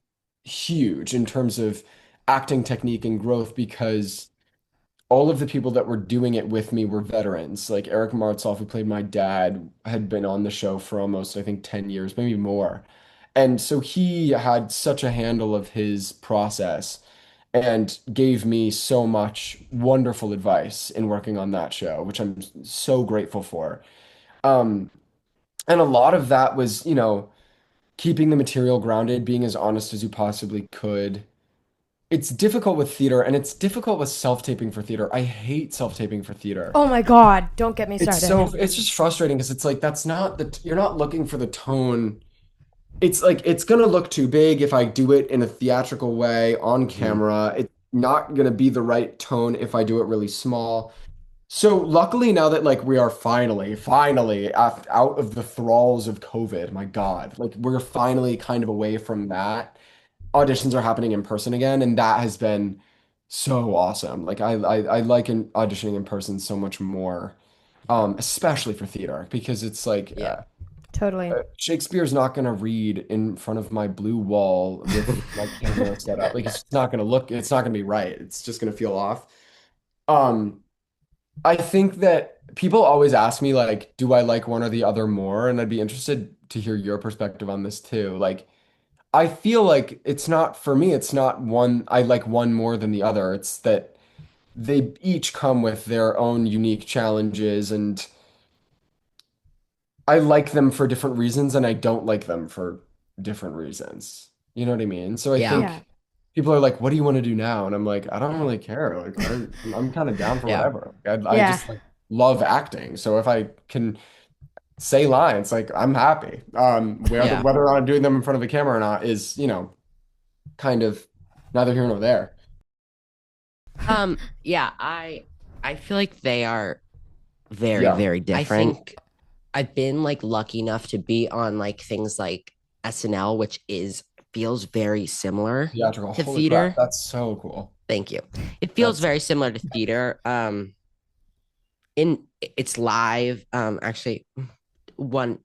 huge in terms of acting technique and growth because all of the people that were doing it with me were veterans. Like Eric Martsolf, who played my dad, had been on the show for almost, I think, 10 years, maybe more. And so he had such a handle of his process and gave me so much wonderful advice in working on that show, which I'm so grateful for. Um, and a lot of that was, keeping the material grounded, being as honest as you possibly could. It's difficult with theater and it's difficult with self-taping for theater. I hate self-taping for theater. Oh my God, don't get me started. It's just frustrating because it's like that's not you're not looking for the tone. It's like it's gonna look too big if I do it in a theatrical way on Mhm. camera. It's not gonna be the right tone if I do it really small. So luckily now that like we are finally out of the thralls of COVID, my God, like we're finally kind of away from that auditions are happening in person again, and that has been so awesome. Like I like auditioning in person so much more, especially for theater because it's like Yeah. Totally. Shakespeare's not gonna read in front of my blue wall with my camera set up. Like it's not gonna look, it's not gonna be right. It's just gonna feel off. Um, I think that people always ask me like, do I like one or the other more? And I'd be interested to hear your perspective on this too. Like I feel like it's not for me, it's not one, I like one more than the other. It's that they each come with their own unique challenges, and I like them for different reasons, and I don't like them for different reasons. You know what I mean? So I Yeah. Yeah. think people are like, what do you want to do now? And I'm like, I don't really care. Like, I'm kind of down for Yeah. whatever. I Yeah. just like love acting. So if I can say lines, like I'm happy. Yeah. Whether I'm doing them in front of a camera or not is, kind of neither here nor there. Yeah, I feel like they are very, Yeah. very different. I think I've been like lucky enough to be on like things like SNL, which is feels very similar Theatrical. to Holy crap, theater. that's so cool. Thank you. It feels That's very similar to theater. In it's live. Actually, one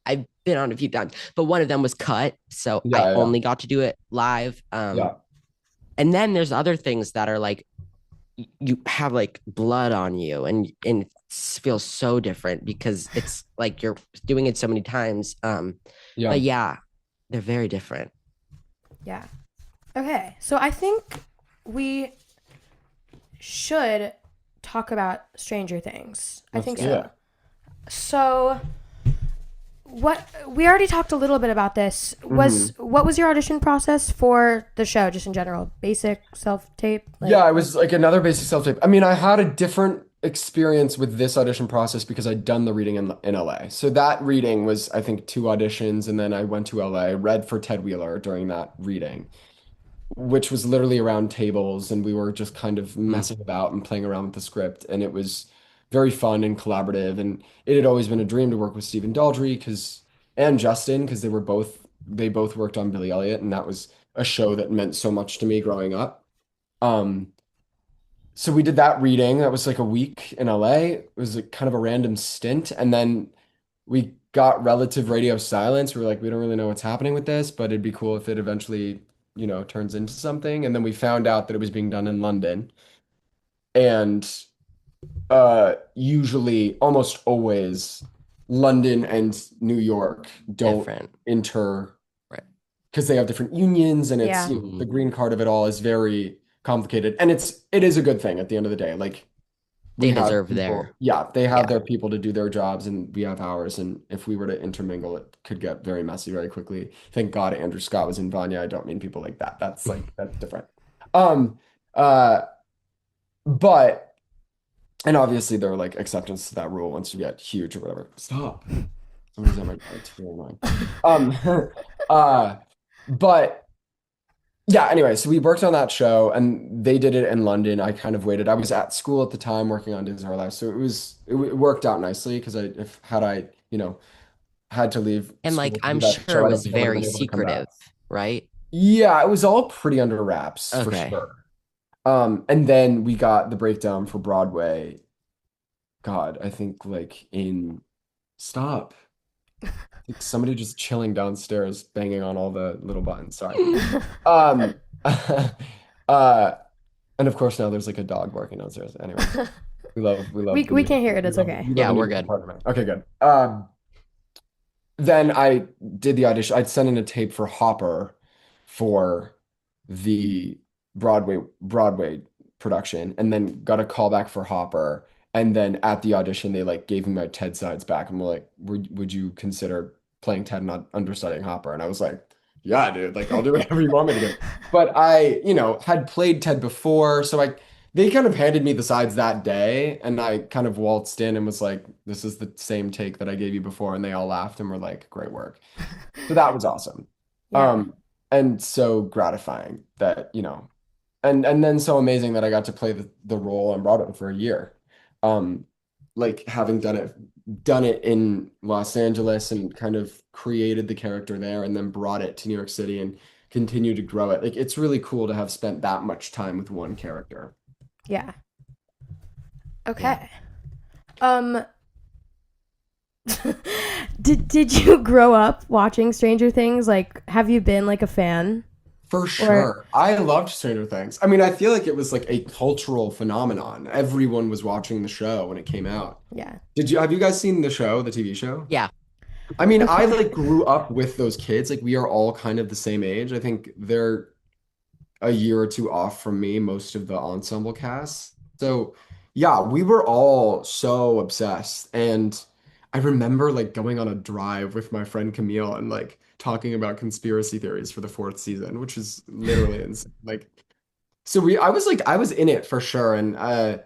I've been on a few times, but one of them was cut, so I yeah, yeah, only got to do it live. yeah. And then there's other things that are like you have like blood on you, and it feels so different because it's like you're doing it so many times. Yeah. But yeah, they're very different. Yeah. Okay. So I think we should talk about Stranger Things. I Let's think do so. it. So what we already talked a little bit about this. What was your audition process for the show just in general? Basic self-tape? Yeah, it was like another basic self-tape. I mean, I had a different experience with this audition process because I'd done the reading in LA. So that reading was, I think, two auditions, and then I went to LA, read for Ted Wheeler during that reading, which was literally around tables, and we were just kind of Mm. messing about and playing around with the script, and it was very fun and collaborative. And it had always been a dream to work with Stephen Daldry and Justin because they both worked on Billy Elliot, and that was a show that meant so much to me growing up. Um, so we did that reading. That was like a week in LA. It was like kind of a random stint, and then we got relative radio silence. We were like, we don't really know what's happening with this, but it'd be cool if it eventually, turns into something. And then we found out that it was being done in London. And usually, almost always, London and New York don't Different. inter Right. because they have different unions, and it's the green card of it all is very complicated. And it is a good thing at the end of the day. Like They we have deserve people, they have their people to do their jobs, and we have ours. And if we were to intermingle, it could get very messy very quickly. Thank God Andrew Scott was in Vanya. I don't mean people like that. That's different. Um, uh, but and obviously there are like exceptions to that rule once you get huge or whatever. Stop. Somebody's on my phone. It's really annoying. But yeah, anyway, so we worked on that show and they did it in London. I kind of waited. I was at school at the time working on Disney Life, so it worked out nicely because if had I, had to leave And school like to do I'm that sure show, it I don't was think I would have very been able to come back. secretive, right? Yeah, it was all pretty under wraps for Okay. sure. And then we got the breakdown for Broadway. God, I think like in stop. I think somebody just chilling downstairs, banging on all the little buttons. Sorry. Um, uh, and of course now there's like a dog barking downstairs. Anyway, we love we can't hear it. It's okay. we love Yeah, a new we're good. apartment. Okay, good. Then I did the audition. I'd sent in a tape for Hopper for the Broadway production, and then got a call back for Hopper. And then at the audition, they like gave me my TED sides back and were like, would you consider playing TED and understudying Hopper? And I was like, yeah, dude, like I'll do whatever you want me to do. But I, had played TED before, so they kind of handed me the sides that day, and I kind of waltzed in and was like, this is the same take that I gave you before, and they all laughed and were like, great work. So that was awesome. Yeah. And so gratifying that, and then so amazing that I got to play the role on Broadway for a year. Like having done it in Los Angeles and kind of created the character there and then brought it to New York City and continued to grow it. Like it's really cool to have spent that much time with one character. Yeah. Okay. Yeah. Did you grow up watching Stranger Things? Like, have you been like a fan? For sure. I loved Stranger Things. I mean, I feel like it was like a cultural phenomenon. Everyone was watching the show when it came out. Yeah. Have you guys seen the show, the TV show? Yeah. I mean, I like grew up with those kids. Like we are all kind of the same age. I think they're a year or two off from me, most of the ensemble cast. So yeah, we were all so obsessed. And I remember like going on a drive with my friend Camille and like talking about conspiracy theories for the fourth season, which is literally insane. Like, so I was in it for sure. And I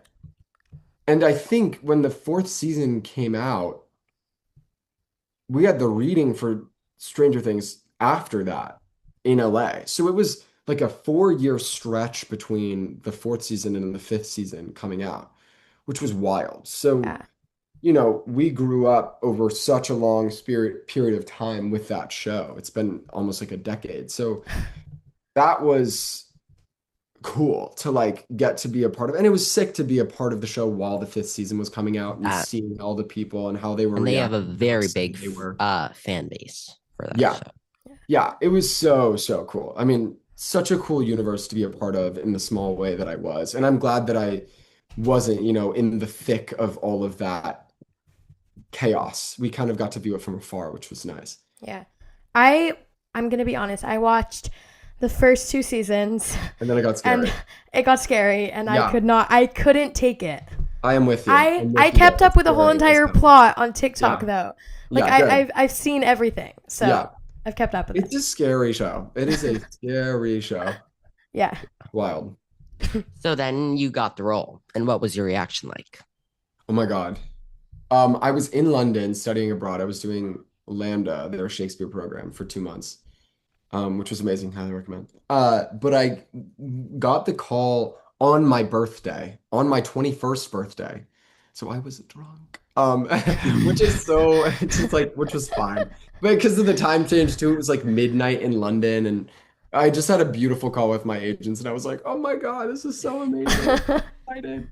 think when the fourth season came out, we had the reading for Stranger Things after that in LA. So it was like a 4-year stretch between the fourth season and the fifth season coming out, which was wild. So, we grew up over such a long period of time with that show. It's been almost like a decade. So that was cool to like get to be a part of. And it was sick to be a part of the show while the fifth season was coming out and seeing all the people and how they were And they have a reacting, very how big excited they were. fan base for that Yeah. show. Yeah, it was so cool. I mean, such a cool universe to be a part of in the small way that I was. And I'm glad that I wasn't, in the thick of all of that chaos. We kind of got to view it from afar, which was nice. Yeah. I'm going to be honest. I watched the first 2 seasons. And then it got scary. And it got scary and Yeah. I couldn't take it. I am with you. I kept up with the whole entire plot on TikTok though. Like I've seen everything. So Yeah. I've kept up with it. It's a scary show. It is a scary show. Yeah. Wild. So then you got the role. And what was your reaction like? Oh my God. I was in London studying abroad. I was doing Lambda, their Shakespeare program, for 2 months, which was amazing. Highly recommend. But I got the call on my birthday, on my 21st birthday. So I was drunk, which is it's just like, which was fine. But because of the time change too, it was like midnight in London. And I just had a beautiful call with my agents and I was like, oh my God, this is so amazing. I'm excited.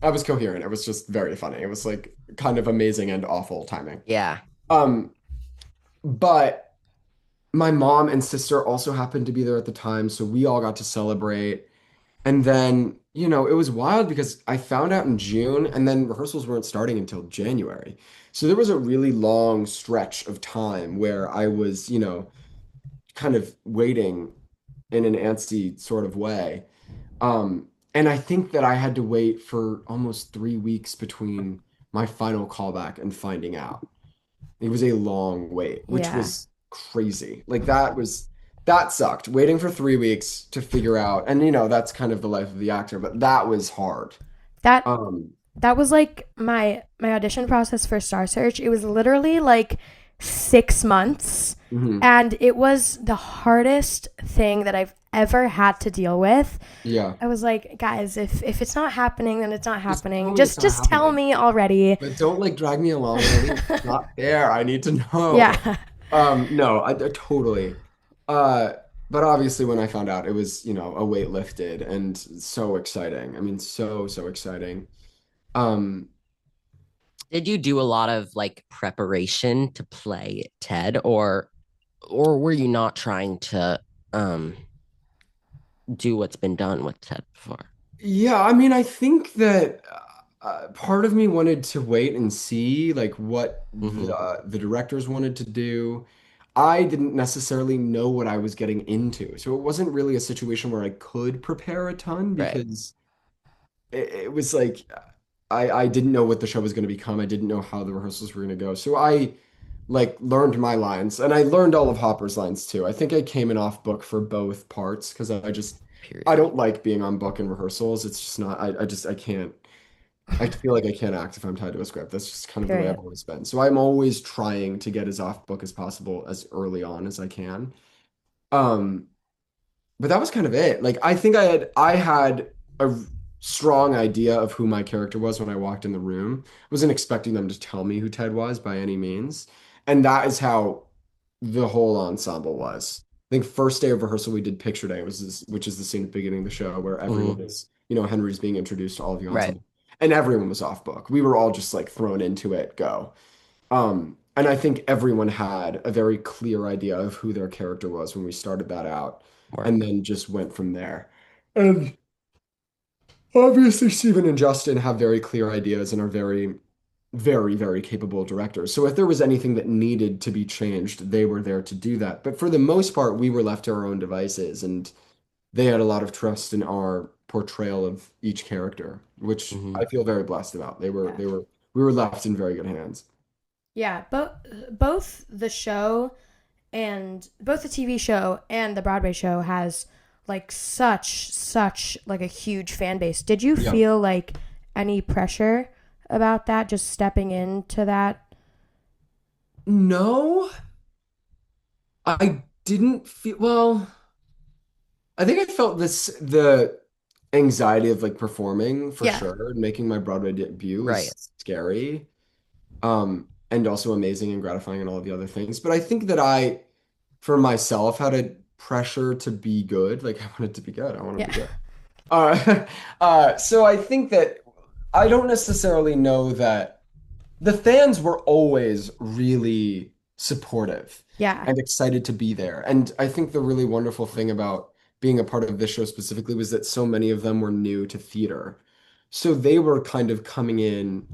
I was coherent. It was just very funny. It was like kind of amazing and awful timing. Yeah. Um, but my mom and sister also happened to be there at the time, so we all got to celebrate. And then, it was wild because I found out in June and then rehearsals weren't starting until January. So there was a really long stretch of time where I was, kind of waiting in an antsy sort of way. And I think that I had to wait for almost 3 weeks between my final callback and finding out. It was a long wait, which Yeah. was crazy. Like that sucked. Waiting for 3 weeks to figure out, and that's kind of the life of the actor, but that was hard. That Um, that was like my audition process for Star Search. It was literally like 6 months, mhm. and it was the hardest thing that I've ever had to deal with. Yeah. I was like, guys, if it's not happening, then it's not Just tell happening. me it's not Just tell happening. me already. But don't like drag me along in a way that's not fair. I need to know. Yeah. No, I totally. Uh, but obviously when I found out it was, a weight lifted and so exciting. I mean, so exciting. Um, Did you do a lot of like preparation to play Ted, or were you not trying to um do what's been done with Ted before? yeah, I mean, I think that part of me wanted to wait and see like what Mm-hmm. the directors wanted to do. I didn't necessarily know what I was getting into, so it wasn't really a situation where I could prepare a ton Right. because it was like I didn't know what the show was going to become. I didn't know how the rehearsals were going to go. So I like learned my lines and I learned all of Hopper's lines too. I think I came in off book for both parts because I Period. don't like being on book in rehearsals. It's just not I can't I feel like I can't act if I'm tied to a script. That's just kind of the way I've Period. always been. So I'm always trying to get as off book as possible as early on as I can. Um but that was kind of it. Like I had a strong idea of who my character was when I walked in the room. I wasn't expecting them to tell me who Ted was by any means. And that is how the whole ensemble was. I think first day of rehearsal we did picture day, which is the scene at the beginning of the show where everyone Mm-hmm. is, Henry's being introduced to all of the Right. ensemble. And everyone was off book. We were all just like thrown into it, go. And I think everyone had a very clear idea of who their character was when we started that out, and Work. then just went from there. And obviously, Stephen and Justin have very clear ideas and are very, very, very capable directors. So if there was anything that needed to be changed, they were there to do that. But for the most part, we were left to our own devices, and they had a lot of trust in our portrayal of each character, which Mm-hmm. I feel very blessed about. Yeah. We were left in very good hands. Yeah, both the show and both the TV show and the Broadway show has like such like a huge fan base. Did you Yeah. feel like any pressure about that, just stepping into that? No, I didn't feel, well, I think I felt the anxiety of like performing for Yeah. sure. And making my Broadway debut Right. was scary. And also amazing and gratifying and all of the other things. But I think that for myself, had a pressure to be good. Like I wanted to be good. I want to Yeah. be good. Uh, so I think that I don't necessarily know that the fans were always really supportive Yeah. and excited to be there. And I think the really wonderful thing about being a part of this show specifically was that so many of them were new to theater. So they were kind of coming in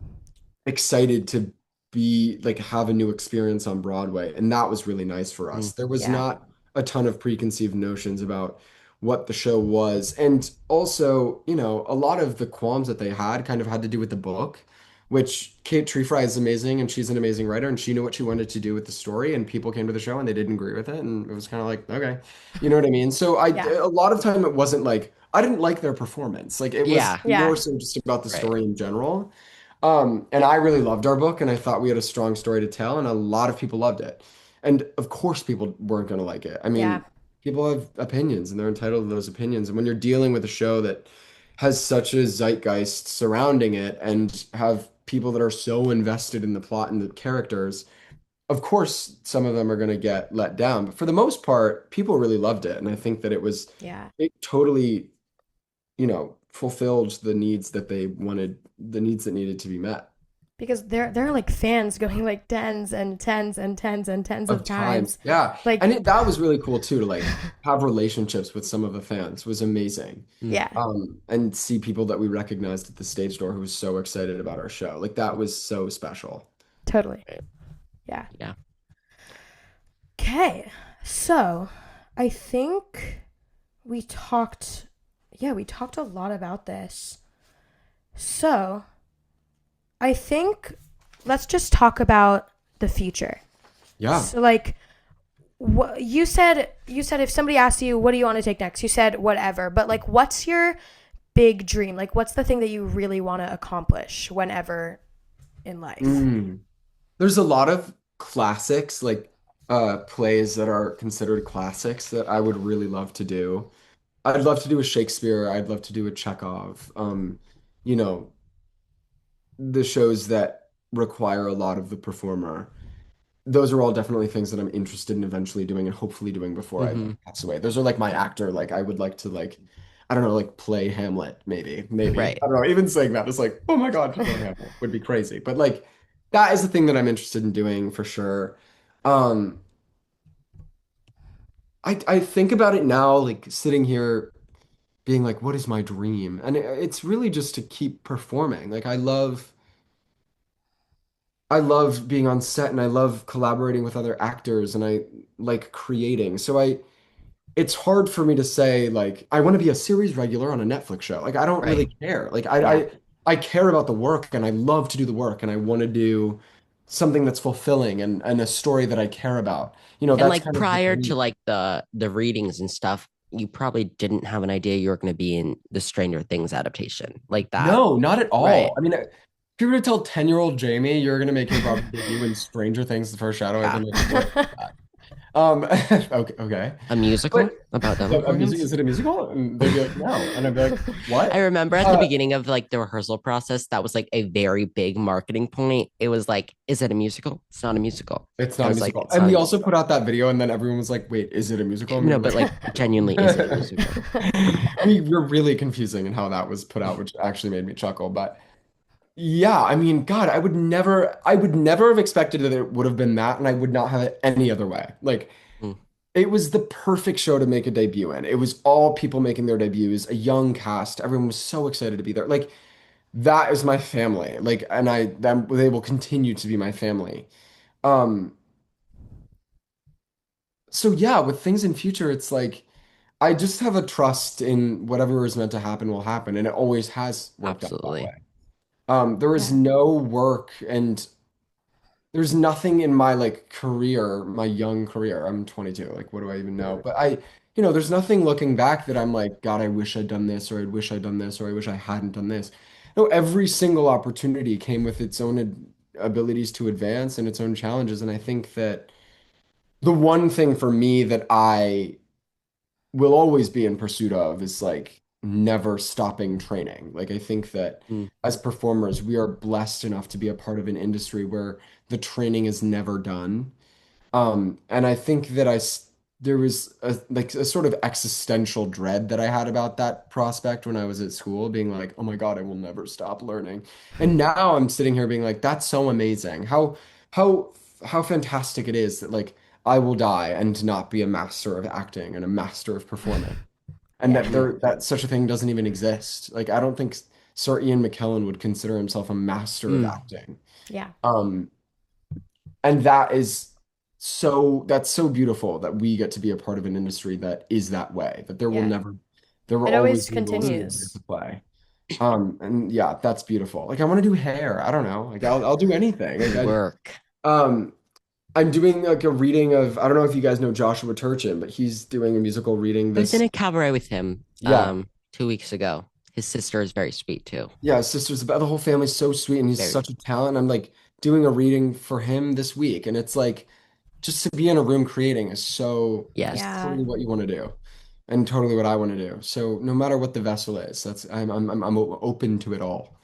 excited to be like have a new experience on Broadway, and that was really nice for Mm-hmm. us. There was Yeah. not a ton of preconceived notions about what the show was, and also, a lot of the qualms that they kind of had to do with the book, which Kate Treefry is amazing, and she's an amazing writer, and she knew what she wanted to do with the story, and people came to the show and they didn't agree with it, and it was kind of like, okay, you know what I mean? So Yeah. a lot of time it wasn't like I didn't like their performance, like it was Yeah. more Yeah. so just about the Right. story in general. And I really loved our book, and I thought we had a strong story to tell, and a lot of people loved it. And of course, people weren't going to like it. I Yeah. mean, people have opinions, and they're entitled to those opinions. And when you're dealing with a show that has such a zeitgeist surrounding it, and have people that are so invested in the plot and the characters, of course, some of them are going to get let down. But for the most part, people really loved it, and I think that Yeah. it totally, fulfilled the needs that they wanted, the needs that needed to be met. Because there are like fans going like tens and tens and tens and tens of Of times. times. Yeah. Like, And that was really cool too, to like have relationships with some of the fans was amazing. Mm. yeah, And see people that we recognized at the stage door who was so excited about our show. Like that was so special. totally. Right. Yeah. Yeah. Okay. So I think we talked a lot about this. So I think let's just talk about the future. Yeah. So like what you said if somebody asks you what do you want to take next, you said whatever. But like what's your big dream? Like what's the thing that you really want to accomplish whenever in life? There's a lot of classics, like plays that are considered classics that I would really love to do. I'd love to do a Shakespeare. I'd love to do a Chekhov. You know, the shows that require a lot of the performer. Those are all definitely things that I'm interested in eventually doing and hopefully doing before I Mm-hmm. pass away. Those are like my actor. Like I would like to like, I don't know, like play Hamlet, maybe. Right. I don't know. Even saying that is like, oh my God, to play Hamlet would be crazy. But like that is the thing that I'm interested in doing for sure. Um, I think about it now, like sitting here being like, what is my dream? And it's really just to keep performing. Like I love being on set and I love collaborating with other actors and I like creating. So it's hard for me to say like I want to be a series regular on a Netflix show. Like I don't really Right. care. Like Yeah. I care about the work and I love to do the work and I want to do something that's fulfilling and a story that I care about. You know, And that's like kind of the prior to dream. like the readings and stuff, you probably didn't have an idea you were going to be in the Stranger Things adaptation like that. No, not at Right. all. I mean, if you were to tell 10-year-old Jamie you're gonna make your Broadway debut in Stranger Things, The First Shadow, I'd be Yeah. like, what is that? Okay, okay. A musical But about a music Demogorgons? is it a musical? And they'd be like, no. And I'd be like, I what? remember at the Uh, beginning of like the rehearsal process, that was like a very big marketing point. It was like, is it a musical? It's not a musical. it's I not a was like, musical. it's And not a we also put musical. out that video, and then everyone was like, wait, is it a musical? And we No, were but like, like genuinely, is it a musical? we were really confusing in how that was put out, which actually made me chuckle. But yeah, I mean, God, I would never have expected that it would have been that, and I would not have it any other way. Like, Mm, it was the perfect show to make a debut in. It was all people making their debuts, a young cast. Everyone was so excited to be there. Like, that is my family. Like, and they will continue to be my family. Um, so yeah, with things in future, it's like I just have a trust in whatever is meant to happen will happen, and it always has worked out that absolutely. way. There is Yeah. no work and there's nothing in my like career, my young career. I'm 22. Like, what do I even know? But there's nothing looking back that I'm like, God, I wish I'd done this, or I wish I'd done this, or I wish I hadn't done this. No, every single opportunity came with its own abilities to advance and its own challenges. And I think that the one thing for me that I will always be in pursuit of is like never stopping training. Like I think that Mm, as performers, we are blessed enough to be a part of an industry where the training is never done. And I think that there was a sort of existential dread that I had about that prospect when I was at school, being like, oh my God, I will never stop learning. And now I'm sitting here being like, that's so amazing. How how fantastic it is that like I will die and not be a master of acting and a master of performing. And Yeah. that mm, that such a thing doesn't even exist. Like I don't think Sir Ian McKellen would consider himself a master of mm. acting. Yeah. Um, and that's so beautiful that we get to be a part of an industry that is that way, that Yeah. there will It always always be roles for players continues. to play. And yeah, that's beautiful. Like I want to do hair. I don't know. Like I'll do anything. Work. Um, I'm doing like a reading of, I don't know if you guys know Joshua Turchin, but he's doing a musical reading I was in this. a cabaret with him Yeah. 2 weeks ago. His sister is very sweet too. Yeah, his sister's about the whole family's so sweet and he's Very such a talent. I'm like doing a reading for him this week. And it's like just to be in a room creating is yes. Yeah. totally what you want to do and totally what I want to do. So no matter what the vessel is, that's I'm open to it all.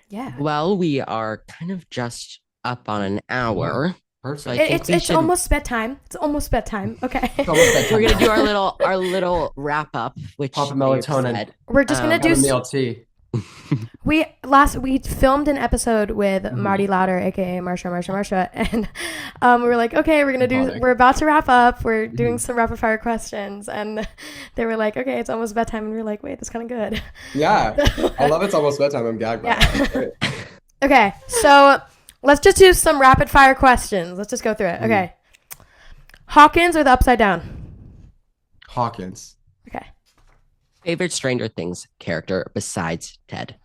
Yeah. Well, we are kind of just up on an hour. Perfect. It's almost bedtime. It's almost bedtime. Okay. We're gonna do our little wrap up, which pop a melatonin. We're just gonna do meal tea. We filmed an episode with Marty Lauder, aka Marsha, and we were like, okay, we're about to wrap up. We're doing some rapid fire questions, and they were like, okay, it's almost bedtime, and we were like, wait, that's kind of good. Yeah, I love it's almost bedtime. I'm gagged by that. Okay, so let's just do some rapid fire questions. Let's just go through it. Okay, Hawkins or the Upside Down? Hawkins. Okay. Favorite Stranger Things character besides Ted?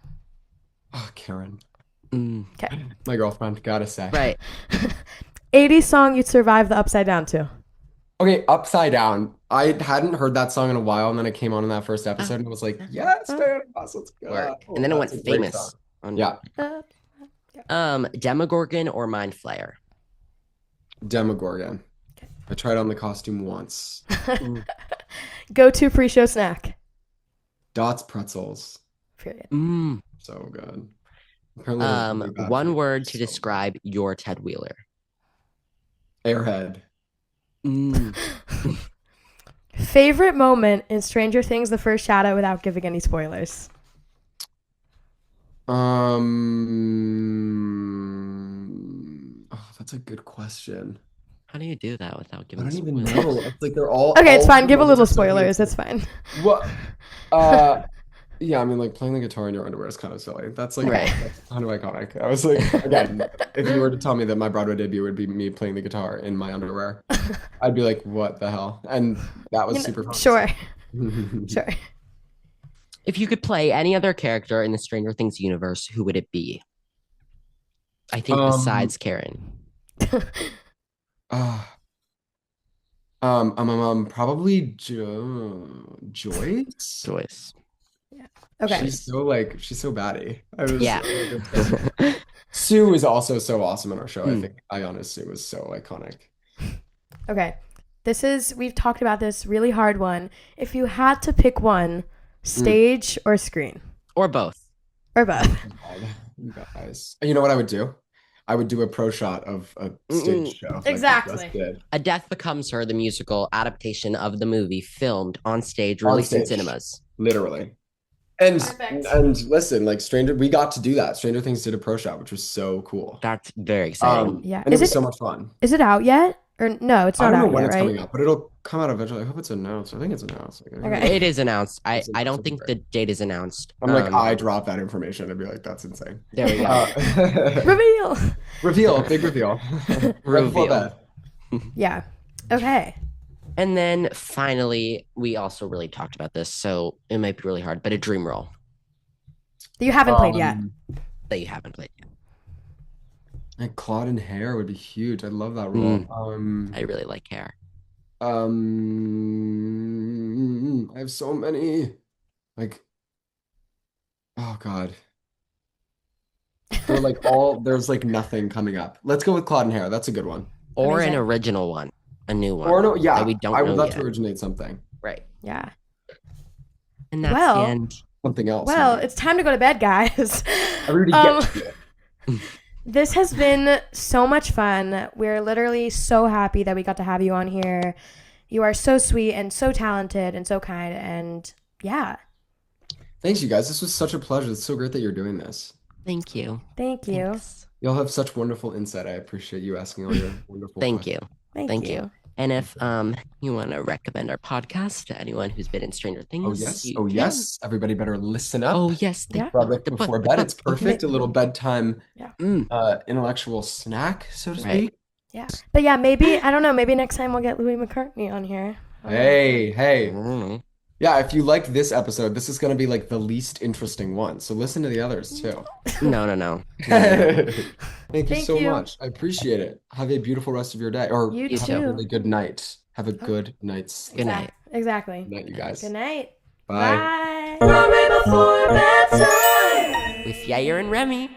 Oh, Karen. Okay. My girlfriend, gotta say. Right. 80s song you'd survive the Upside Down to? Okay, Upside Down. I hadn't heard that song in a while, and then it came on in that first episode, and it was like, yes, man, let's go. And then it went famous. Yeah. Demogorgon or Mind Flayer? Demogorgon. I tried on the costume once. Go-to pre-show snack? Dots pretzels. Period. So good. One word to describe your Ted Wheeler. Airhead. Favorite moment in Stranger Things, the first shadow, without giving any spoilers? Oh, that's a good question. How do you do that without giving spoilers? I don't even know. It's like they're all... Okay, it's fine. Give a little spoilers. It's fine. What? Yeah, I mean, like, playing the guitar in your underwear is kind of silly. That's like, that's kind of iconic. I was like, again, if you were to tell me that my Broadway debut would be me playing the guitar in my underwear, I'd be like, what the hell? And that was super fun. Sure. Sure. If you could play any other character in the Stranger Things universe, who would it be? I think besides Karen. Probably Joyce. Joyce. Yeah. Okay. She's so batty. Yeah. Sue is also so awesome in our show. I think Ayana Sue was so iconic. Okay. We've talked about this really hard one. If you had to pick one, stage or screen? Or both. Or both. You guys. You know what I would do? I would do a pro shot of a stage show. Exactly. A Death Becomes Her, the musical adaptation of the movie, filmed on stage, released in cinemas. Literally. And listen, like we got to do that. Stranger Things did a pro shot, which was so cool. That's very exciting. Yeah. And it was so much fun. Is it out yet? Or no, it's not out yet, right? I don't know when it's coming out, but it'll come out eventually. I hope it's announced. I think it's announced. Okay. It is announced. I don't think the date is announced. I'm like, I drop that information and be like, that's insane. There we go. Reveal. Big reveal. Reveal. Yeah. Okay. And then finally, we also really talked about this, so it might be really hard, but a dream role. That you haven't played yet. That you haven't played yet. Like Claude and Hair would be huge. I love that role. I really like Hair. I have so many. Like, oh God. They're like there's like nothing coming up. Let's go with Claude and Hair. That's a good one. Or an original one. A new one. Or no, yeah. That we don't I would know love yet. to originate something. Right. Yeah. And that's the end. Something else. Well, it's time to go to bed, guys. I already get to it. This has been so much fun. We're literally so happy that we got to have you on here. You are so sweet and so talented and so kind. And yeah. Thanks, you guys. This was such a pleasure. It's so great that you're doing this. Thank you. Thank you. Thanks. Y'all have such wonderful insight. I appreciate you asking all your wonderful Thank you. questions. Thank you. And if you want to recommend our podcast to anyone who's been in Stranger Things. Yes. Everybody better listen up. Oh, yes. Broadway before bed. It's perfect. A little bedtime intellectual snack, so to speak. Yeah. But yeah, maybe, I don't know, maybe next time we'll get Louis McCartney on here. Hey. Yeah, if you liked this episode, this is going to be like the least interesting one. So listen to the others too. No. Thank you so much. I appreciate it. Have a beautiful rest of your day. Or you have too. a really good night. Have a good night's sleep. Good night. Exactly. Good night, you guys. Good night. Bye. Bye. Before bedtime. With Yair and Remy.